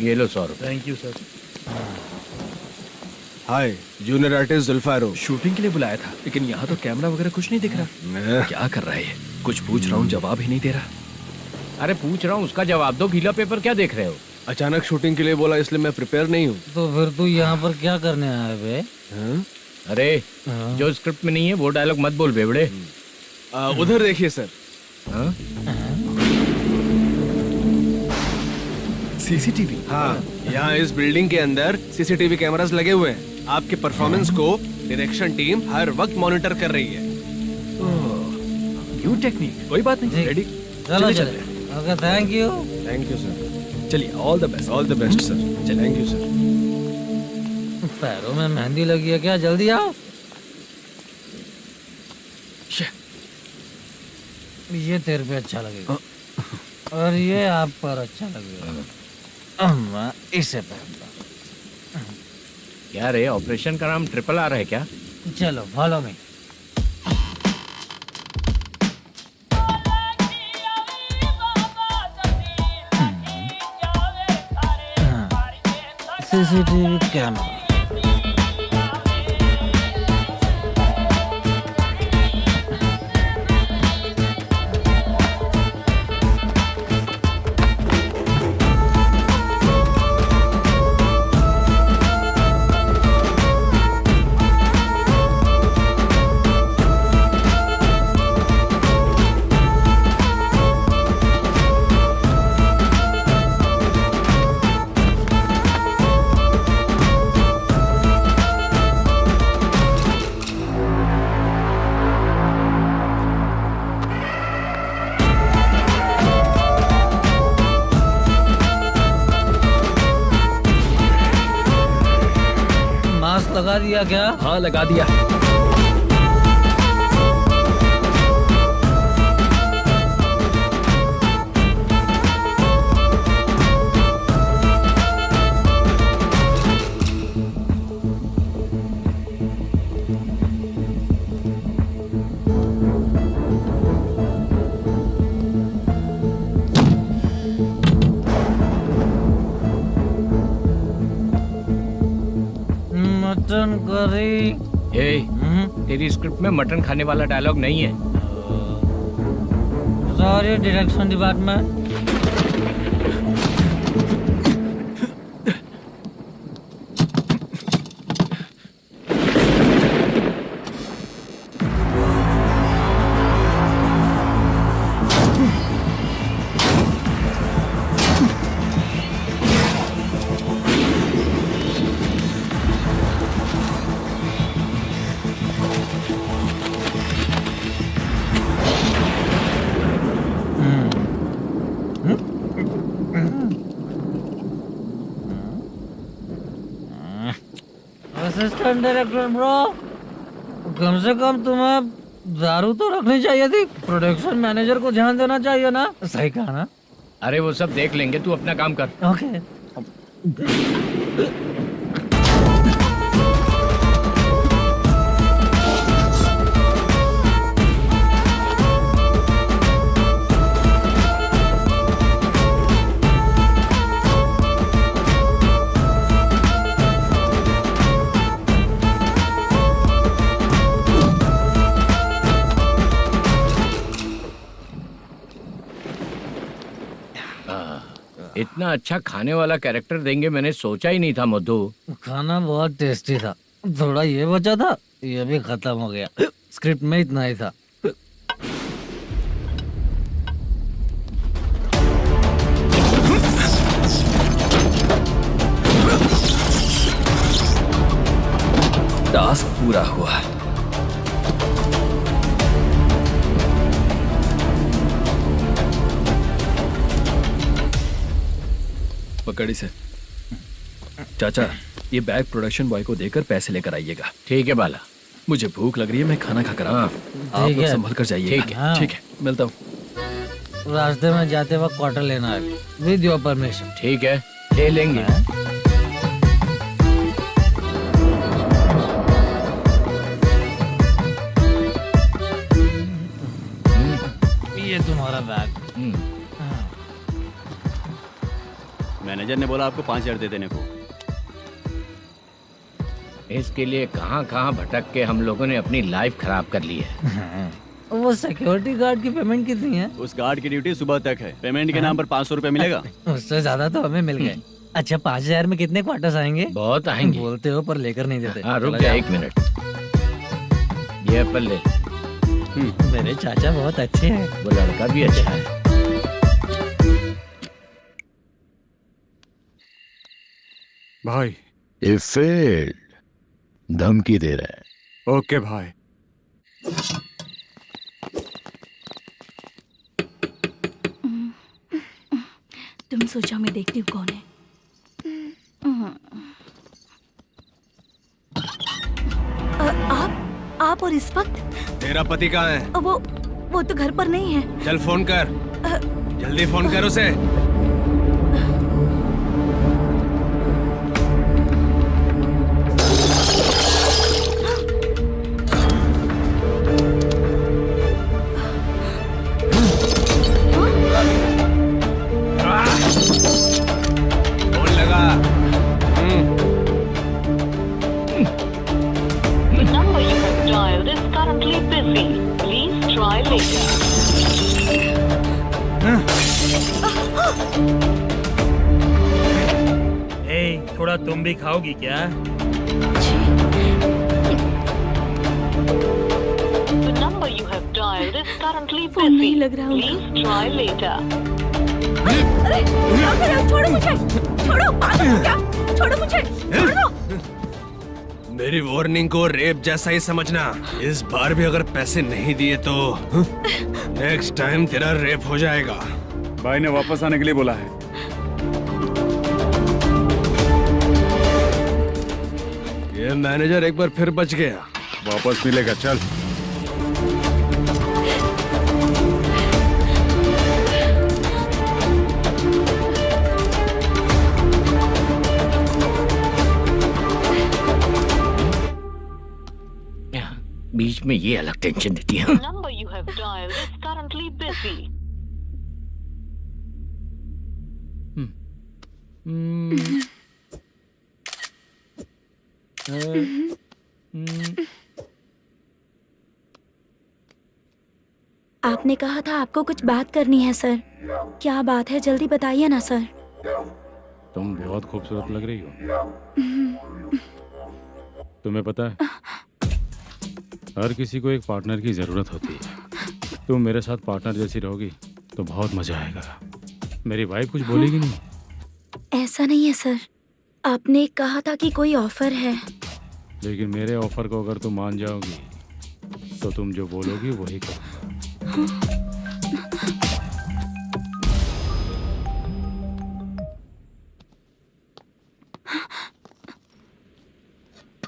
ये लो 100 रुपए। Thank you sir. Hi, junior artist Zulfaro. Shooting के लिए बुलाया था, लेकिन यहाँ तो कैमरा वगैरह कुछ नहीं दिख रहा। क्या कर रहा है ये? कुछ पूछ रहा हूँ, जवाब ही नहीं दे रहा। अरे पूछ रहा हूँ, उसका जवाब दो। गीला पेपर क्या देख रहे हो? अचानक शूटिंग के लिए बोला, इसलिए मैं प्रिपेयर नहीं हूँ। तो फिर तू यहाँ पर क्या करने आया बे? अरे जो स्क्रिप्ट में नहीं है वो डायलॉग मत बोल बेवड़े। उधर देखिए सर। सीसीटीवी? हाँ, यहाँ इस बिल्डिंग के अंदर सीसीटीवी कैमरास लगे हुए हैं। आपके परफॉर्मेंस को डायरेक्शन टीम हर वक्त मॉनिटर कर रही है। New technique. कोई बात नहीं, रेडी। चलो चले। Okay, thank you. Thank you sir. चलिए, all the best. All the best sir. Thank you sir. पैरों में मेहंदी लगी है क्या? जल्दी आओ। ये तेरे पे अच्छा लगेगा और ये आप पर अच्छा लगेगा। मैं इसे पहनता। क्या रे, ऑपरेशन का नाम ट्रिपल आर है क्या? चलो follow me. CCTV camera. Mask लगा दिया क्या? हाँ, लगा दिया। Mutton curry. तेरी स्क्रिप्ट में मटन खाने वाला डायलॉग नहीं है। Sorry direction department. Assistant director bro, कम से कम तुम्हें दारू तो रखनी चाहिए थी। प्रोडक्शन मैनेजर को ध्यान देना चाहिए ना। सही कहा ना? अरे वो सब देख लेंगे, तू अपना काम कर। ओके। इतना अच्छा खाने वाला कैरेक्टर देंगे मैंने सोचा ही नहीं था मधु। खाना बहुत टेस्टी था। थोड़ा ये बचा था, ये भी खत्म हो गया। स्क्रिप्ट में इतना ही था। टास्क पूरा हुआ। पकड़ी से चाचा, ये बैग प्रोडक्शन बॉय को देकर पैसे लेकर आइएगा। ठीक है बाला। मुझे भूख लग रही है, मैं खाना खाकर आता हूँ। आप ठीक लोग है। संभल कर जाइएगा। ठीक है। ठीक है, मिलता हूँ। रास्ते में जाते वक्त क्वार्टर लेना है, विद योर परमिशन। ठीक है, ले लेंगे। ये तुम्हारा बैग। मैनेजर ने बोला आपको 5,000 दे देने को। इसके लिए कहाँ कहाँ भटक के हम लोगों ने अपनी लाइफ खराब कर ली है। वो सिक्योरिटी गार्ड की पेमेंट कितनी है? उस गार्ड की ड्यूटी सुबह तक है। पेमेंट के नाम पर 500 रुपए मिलेगा। उससे ज्यादा तो हमें मिल गए। अच्छा, 5,000 में कितने क्वार्टर्स आएंगे? बहुत आएंगे। बोलते हो पर लेकर नहीं देते। हाँ रुक जा 1 मिनट, ये एप्पल ले। मेरे चाचा बहुत अच्छे हैं। वो लड़का भी अच्छा है। भाई ये फेल्ड, धमकी दे रहा है। ओके भाई। तुम सोचा मैं देखती हूँ कौन है। आप और इस वक्त तेरा पति कहाँ है? वो तो घर पर नहीं है। चल फोन कर, जल्दी फोन कर उसे। फोन लगा। number you have dialed is currently busy. Please try later. थोड़ा तुम भी खाओगी क्या? The number you have dialed is currently phone नहीं busy. लग रहा होगा। Please try later. अरे क्या कर रहे हो? छोड़ो मुझे, छोड़ो। पागल हो क्या? छोड़ो मुझे, छोड़ो। मेरी वार्निंग को रेप जैसा ही समझना। इस बार भी अगर पैसे नहीं दिए तो नेक्स्ट टाइम तेरा रेप हो जाएगा। भाई ने वापस आने के लिए बोला है। ये मैनेजर एक बार फिर बच गया। वापस मिलेगा, चल। बीच में ये अलग टेंशन देती है। The number you have dialed is currently busy. आपने कहा था आपको कुछ बात करनी है सर। क्या बात है, जल्दी बताइए ना सर। तुम बहुत खूबसूरत लग रही हो। तुम्हें पता है, हर किसी को एक पार्टनर की जरूरत होती है। तुम मेरे साथ पार्टनर जैसी रहोगी तो बहुत मजा आएगा। मेरी वाइफ कुछ बोलेगी नहीं। ऐसा नहीं है सर, आपने कहा था कि कोई ऑफर है। लेकिन मेरे ऑफर को अगर तुम मान जाओगी तो तुम जो बोलोगी वही करूँगा।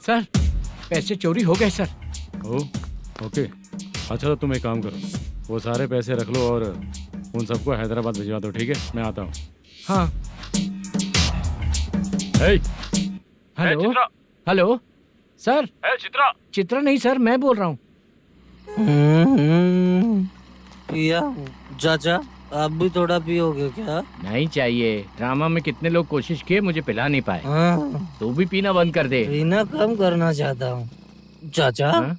सर पैसे चोरी हो गए सर। ओ, ओके। अच्छा तो तुम एक काम करो, वो सारे पैसे रख लो और उन सबको हैदराबाद भिजवा दो, ठीक है? मैं आता हूँ। हाँ। Hey, hello hello sir. Chitra. Chitra नहीं सर, मैं बोल रहा हूँ। या चाचा आप भी थोड़ा पियोगे क्या? नहीं चाहिए। ड्रामा में कितने लोग कोशिश किए, मुझे पिला नहीं पाए। हाँ। तू भी पीना बंद कर दे। पीना कम करना चाहता हूँ चाचा। हाँ?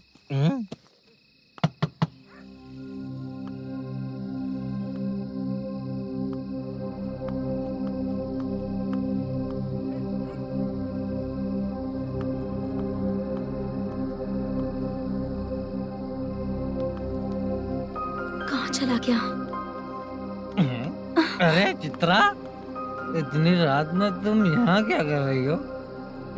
कहाँ चला गया? अरे चित्रा, इतनी रात में तुम यहाँ क्या कर रही हो?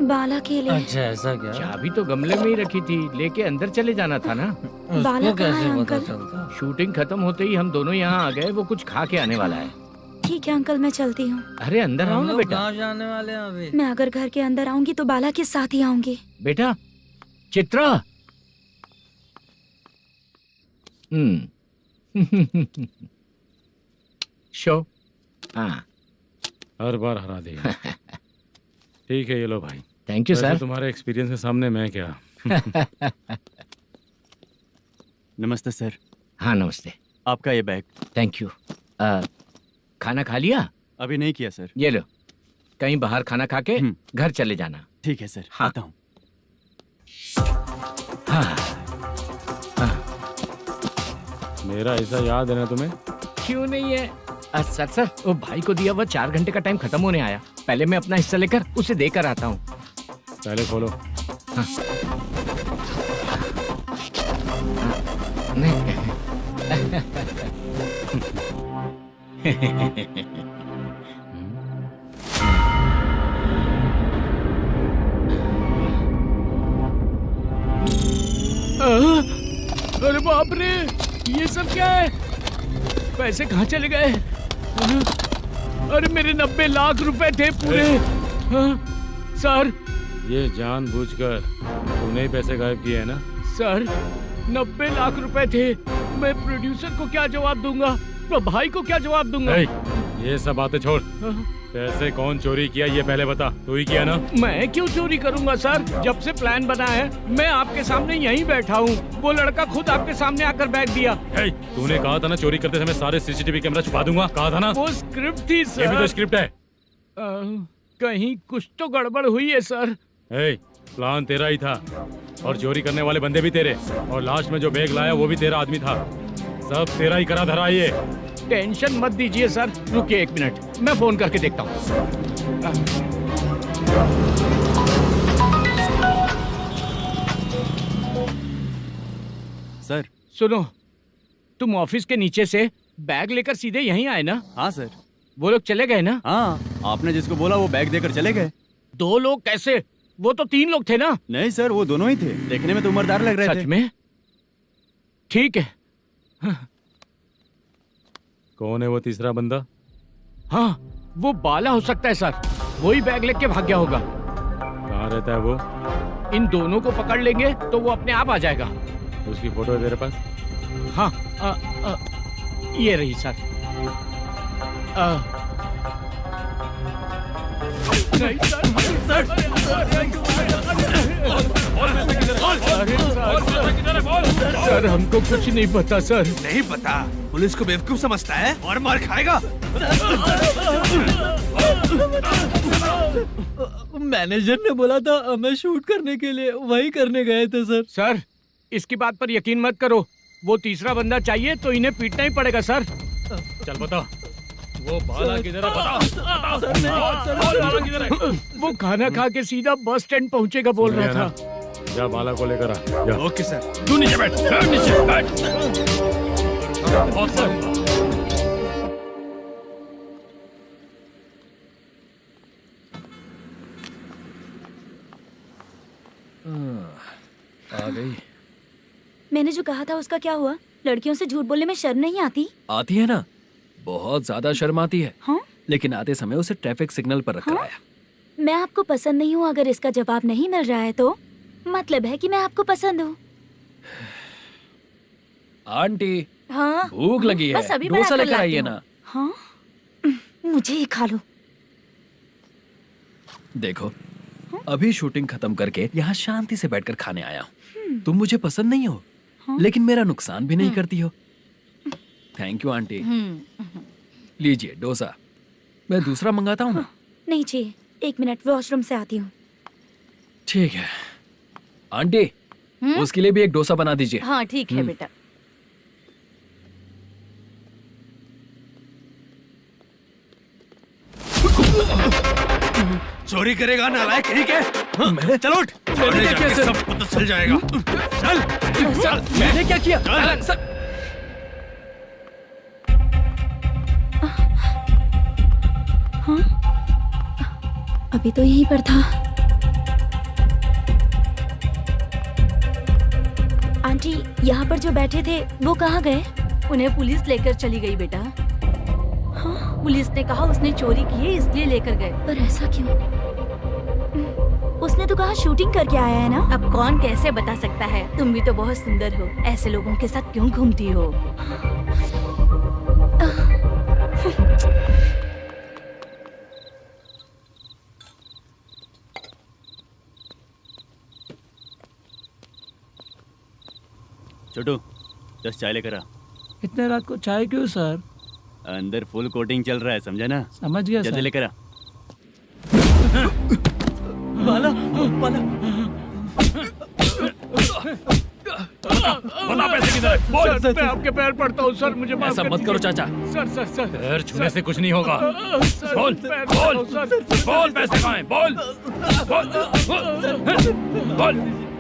बाला के लिए। अच्छा ऐसा क्या? चाबी तो गमले में ही रखी थी, लेके अंदर चले जाना था ना। बाला उसको कहाँ कैसे है पता अंकल? चलता? शूटिंग खत्म होते ही हम दोनों यहाँ आ गए। वो कुछ खा के आने वाला है। ठीक है अंकल, मैं चलती हूँ। अरे अंदर आओ हम ना लोग बेटा। कहाँ जाने वाले हैं अभी? मैं अगर घर के अंदर आऊंगी तो बाला के साथ ही आऊंगी। बेटा चित्रा। शो। हाँ हर बार हरा देगा। ठीक है, ये लो भाई। थैंक यू वैसे सर। तुम्हारे एक्सपीरियंस के सामने मैं क्या। नमस्ते सर। हाँ नमस्ते। आपका ये बैग। Thank you. खाना खा लिया? अभी नहीं किया सर। ये लो, कहीं बाहर खाना खा के घर चले जाना। ठीक है सर। हाँ। आता हूँ। हाँ। मेरा ऐसा याद है ना तुम्हें? क्यों नहीं है? सर सर, वो भाई को दिया हुआ 4 घंटे का टाइम खत्म होने आया। पहले मैं अपना हिस्सा लेकर उसे देकर आता हूँ। पहले खोलो। हाँ। अरे बाप रे, ये सब क्या है? पैसे कहाँ चले गए? अरे मेरे 90 लाख रुपए थे पूरे। सर ये जानबूझकर तूने ही पैसे गायब किए हैं ना? सर 90 लाख रुपए थे। मैं प्रोड्यूसर को क्या जवाब दूंगा, तो भाई को क्या जवाब दूंगा? ये सब बातें छोड़। पैसे कौन चोरी किया ये पहले बता। तू ही किया ना? मैं क्यों चोरी करूंगा सर? जब से प्लान बना है मैं आपके सामने यहीं बैठा हूँ। वो लड़का खुद आपके सामने आकर बैग दिया। तूने कहा था ना चोरी करते समय सारे सीसीटीवी कैमरा छुपा दूंगा, कहा था ना? वो स्क्रिप्ट थी सर। ये भी तो स्क्रिप्ट है। कहीं कुछ तो गड़बड़ हुई है सर। प्लान तेरा ही था और चोरी करने वाले बंदे भी तेरे, और लास्ट में जो बैग लाया वो भी तेरा आदमी था। सब तेरा ही करा धरा। ये टेंशन मत दीजिए सर। रुकिए 1 मिनट, मैं फोन करके देखता हूँ। सर सुनो, तुम ऑफिस के नीचे से बैग लेकर सीधे यहीं आए ना? हाँ सर। वो लोग चले गए ना? हाँ, आपने जिसको बोला वो बैग देकर चले गए। 2 लोग कैसे? वो तो 3 लोग थे ना? नहीं सर, वो दोनों ही थे। देखने में तो उम्रदार लग रहे थे। सच में? ठीक है। कौन है वो तीसरा बंदा? हाँ, वो बाला हो सकता है सर। वही बैग लेके भाग गया होगा। कहाँ रहता है वो? इन दोनों को पकड़ लेंगे तो वो अपने आप आ जाएगा। उसकी फोटो है तेरे पास? हाँ, ये रही सर। नहीं सर, हमको कुछ नहीं पता सर। नहीं पता? पुलिस को बेवकूफ समझता है और मार खाएगा। मैनेजर ने बोला था हमें शूट करने के लिए, वही करने गए थे सर। सर इसकी बात पर यकीन मत करो। वो तीसरा बंदा चाहिए तो इन्हें पीटना ही पड़ेगा सर। चल बता, वो बाला किधर है? बता। वो खाना खा के सीधा बस स्टैंड पहुंचेगा बोल रहा था। जा बाला को लेकर आ। जा। Okay sir. तू नीचे बैठ। नीचे बैठ। आ गई। मैंने जो कहा था उसका क्या हुआ? लड़कियों से झूठ बोलने में शर्म नहीं आती? आती है ना, बहुत ज्यादा शर्म आती है। हाँ? लेकिन आते समय उसे ट्रैफिक सिग्नल पर रखा है। मैं आपको पसंद नहीं हूँ, अगर इसका जवाब नहीं मिल रहा है तो मतलब है कि मैं आपको पसंद हूँ। आंटी हाँ भूख लगी है, बस अभी डोसा बनाकर लेकर लाती आइए हूँ। ना। हाँ मुझे ही खा लो। देखो अभी शूटिंग खत्म करके यहाँ शांति से बैठकर खाने आया हूँ। तुम मुझे पसंद नहीं हो, लेकिन मेरा नुकसान भी नहीं करती हो। Thank you aunty. लीजिए डोसा। मैं दूसरा मंगाता हूँ ना। नहीं चाहिए, 1 मिनट वॉशरूम से आती हूँ। ठीक है आंटी, उसके लिए भी एक डोसा बना दीजिए। हाँ ठीक है बेटा। चोरी करेगा नालायक कहीं के? मैंने चलो उठ, मैंने क्या किया सर? सब पता चल जाएगा। चल मैंने क्या किया सर? हाँ अभी तो यहीं पर था। आंटी यहाँ पर जो बैठे थे वो कहाँ गए? उन्हें पुलिस लेकर चली गई बेटा। हाँ पुलिस ने कहा उसने चोरी की है इसलिए लेकर गए। पर ऐसा क्यों? उसने तो कहा शूटिंग करके आया है ना। अब कौन कैसे बता सकता है? तुम भी तो बहुत सुंदर हो, ऐसे लोगों के साथ क्यों घूमती हो? छोटू 10 चाय लेकर आ। इतने रात को चाय क्यों सर? अंदर फुल कोटिंग चल रहा है, समझा ना? समझ गया जल्दी सर। लेकर आ। बाला बाला बता पैसे किधर है? बोल। मैं आपके पैर पड़ता हूँ सर, मुझे माफ ऐसा कर मत दीजिए। करो चाचा। सर सर सर पैर छूने से कुछ नहीं होगा। सर, बोल पैर बोल पड़ता हूँ, सर। बोल, पैसे कहाँ हैं? बोल बोल बोल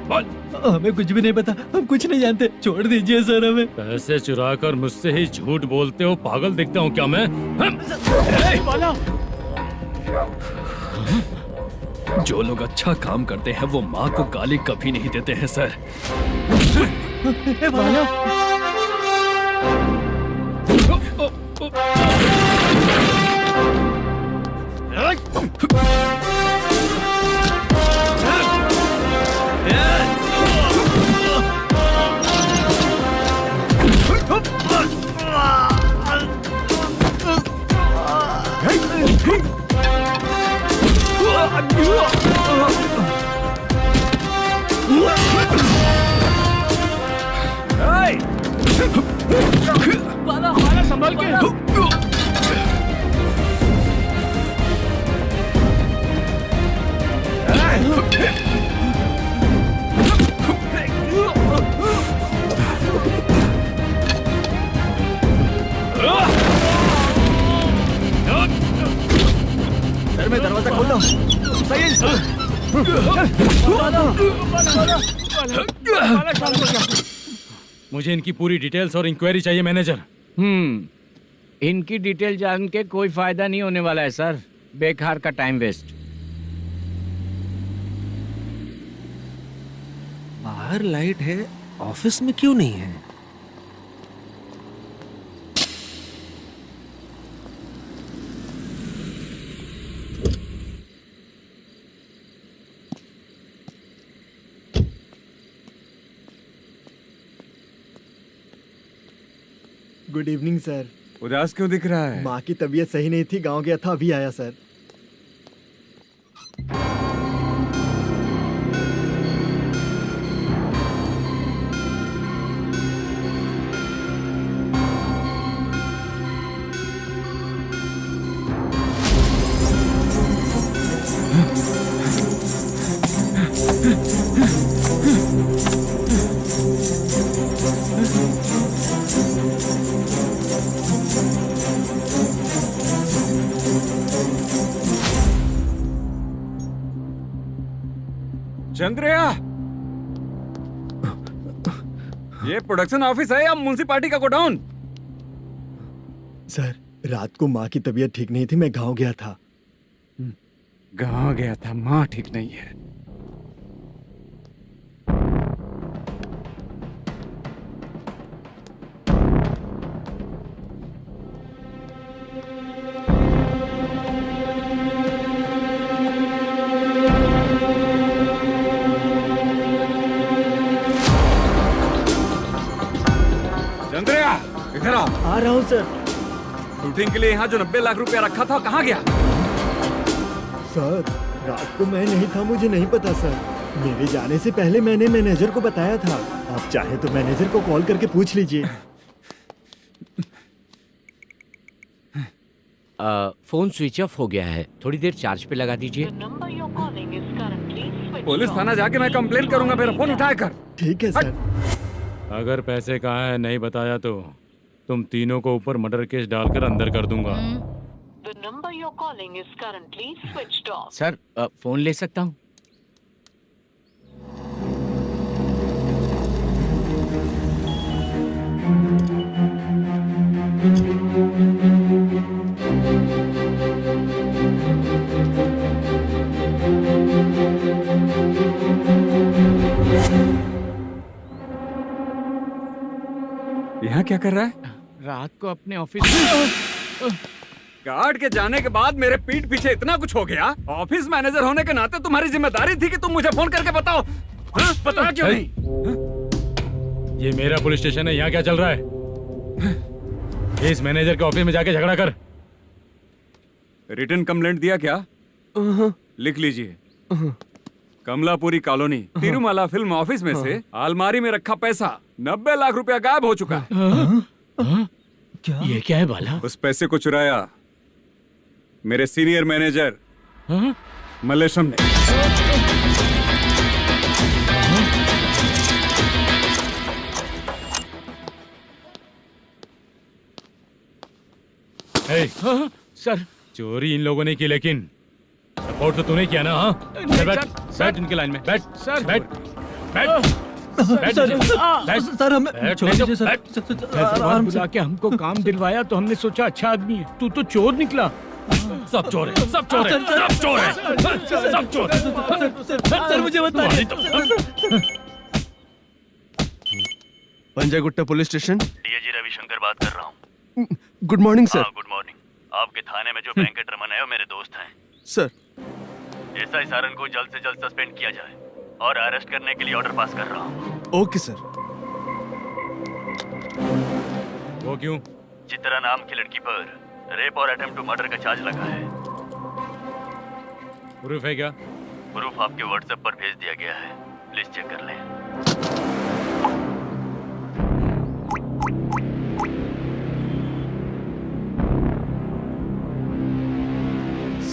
बोल। हमें कुछ भी नहीं पता, हम कुछ नहीं जानते, छोड़ दीजिए सर हमें। पैसे चुराकर मुझसे ही झूठ बोलते हो, पागल दिखता हूँ क्या मैं? जो लोग अच्छा काम करते हैं वो माँ को गाली कभी नहीं देते हैं सर। बाला संभल के। सर मैं दरवाजा खोलता हूँ। सही मुझे इनकी पूरी डिटेल्स और इंक्वायरी चाहिए मैनेजर। इनकी डिटेल जान के कोई फायदा नहीं होने वाला है सर, बेकार का टाइम वेस्ट। बाहर लाइट है, ऑफिस में क्यों नहीं है? Good evening sir. उदास क्यों दिख रहा है? माँ की तबीयत सही नहीं थी, गांव गया था, अभी आया सर। चंद्रया, ये प्रोडक्शन ऑफिस है या म्युनिसिपालिटी का गोडाउन? सर रात को माँ की तबीयत ठीक नहीं थी, मैं गांव गया था। गांव गया था, माँ ठीक नहीं है। सर। शूटिंग के लिए यहाँ जो 90 लाख रुपया रखा था कहाँ गया? सर रात को मैं नहीं था, मुझे नहीं पता सर। मेरे जाने से पहले मैंने मैनेजर को बताया था। आप चाहे तो मैनेजर को कॉल करके पूछ लीजिए। फोन स्विच ऑफ हो गया है, थोड़ी देर चार्ज पे लगा दीजिए। पुलिस थाना जाके मैं कंप्लेन करूंगा, मेरा फोन उठाया कर। ठीक है सर। अगर पैसे कहाँ है नहीं बताया तो तुम तीनों को ऊपर मर्डर केस डालकर अंदर कर दूंगा। सर फोन ले सकता हूँ? यहाँ क्या कर रहा है? रात को अपने ऑफिस गार्ड के जाने के बाद मेरे पीठ पीछे इतना कुछ हो गया। ऑफिस मैनेजर होने के नाते तुम्हारी जिम्मेदारी थी कि तुम मुझे फोन करके बताओ। हाँ? पता क्यों नहीं? ये मेरा पुलिस स्टेशन है, यहाँ क्या चल रहा है? इस मैनेजर के ऑफिस में जाके झगड़ा कर। रिटन कंप्लेंट दिया क्या? लिख लीजिए। Kamalapuri colony Tirumala film office में से अलमारी में रखा पैसा 90 लाख रुपया गायब हो चुका है। क्या? ये क्या है बाला? उस पैसे को चुराया मेरे सीनियर मैनेजर मल्लेशम ने। सर चोरी इन लोगों ने की, लेकिन सपोर्ट तो तूने किया ना? हाँ बैठ इनके लाइन में, बैठ सर, बैठ बैठ सर हमें छोड़ दीजिए सर। आराम से आके हमको काम दिलवाया तो हमने सोचा अच्छा आदमी है। तू तो चोर निकला। सब चोर है, सब चोर है, सब चोर है, सब चोर है। सर मुझे बताइए। Panjagutta police station. DIG Ravishankar बात कर रहा हूँ। Good morning sir. Good morning. आपके थाने में जो वेंकट रमन है वो मेरे दोस्त हैं। सर एसआई सारन को जल्द से जल्द सस्पेंड किया जाए और अरेस्ट करने के लिए ऑर्डर पास कर रहा हूँ। Okay sir. वो क्यों? चित्रा नाम की लड़की पर रेप और अटेम्प्ट टू मर्डर का चार्ज लगा है। प्रूफ है क्या? प्रूफ आपके व्हाट्सएप पर भेज दिया गया है, प्लीज चेक कर लें।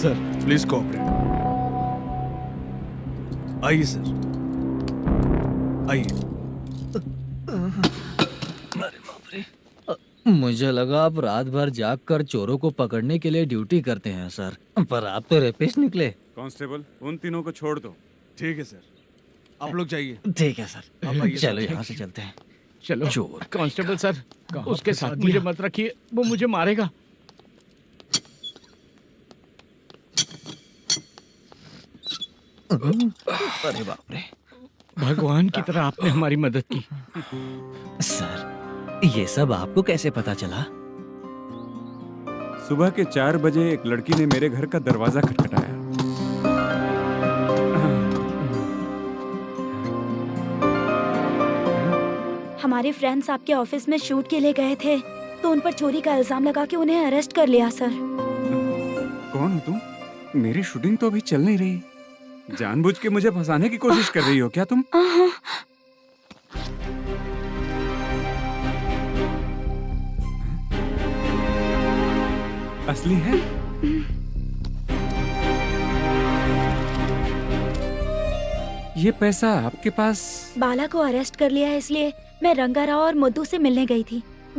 Sir please cooperate. आइए सर, आइए। मुझे लगा आप रात भर जाग कर चोरों को पकड़ने के लिए ड्यूटी करते हैं सर, पर आप तो रेपिस्ट निकले। कांस्टेबल उन तीनों को छोड़ दो। ठीक है सर, आप लोग जाइए। ठीक है सर, आप आइए चलो सर। यहाँ से चलते हैं। चलो चोर कांस्टेबल सर, उसके साथ मुझे मत रखिए, वो मुझे मारेगा। अरे बाप रे, भगवान की तरह आपने हमारी मदद की। सर ये सब आपको कैसे पता चला? सुबह के 4 बजे एक लड़की ने मेरे घर का दरवाजा खटखटाया। हमारे फ्रेंड्स आपके ऑफिस में शूट के लिए गए थे तो उन पर चोरी का इल्जाम लगा के उन्हें अरेस्ट कर लिया सर। कौन हो तुम? मेरी शूटिंग तो अभी चल नहीं रही। जानबूझ के मुझे फंसाने की कोशिश कर रही हो क्या तुम? असली है? ये पैसा आपके पास? बाला को अरेस्ट कर लिया है इसलिए मैं रंगा राव और मधु से मिलने गई थी।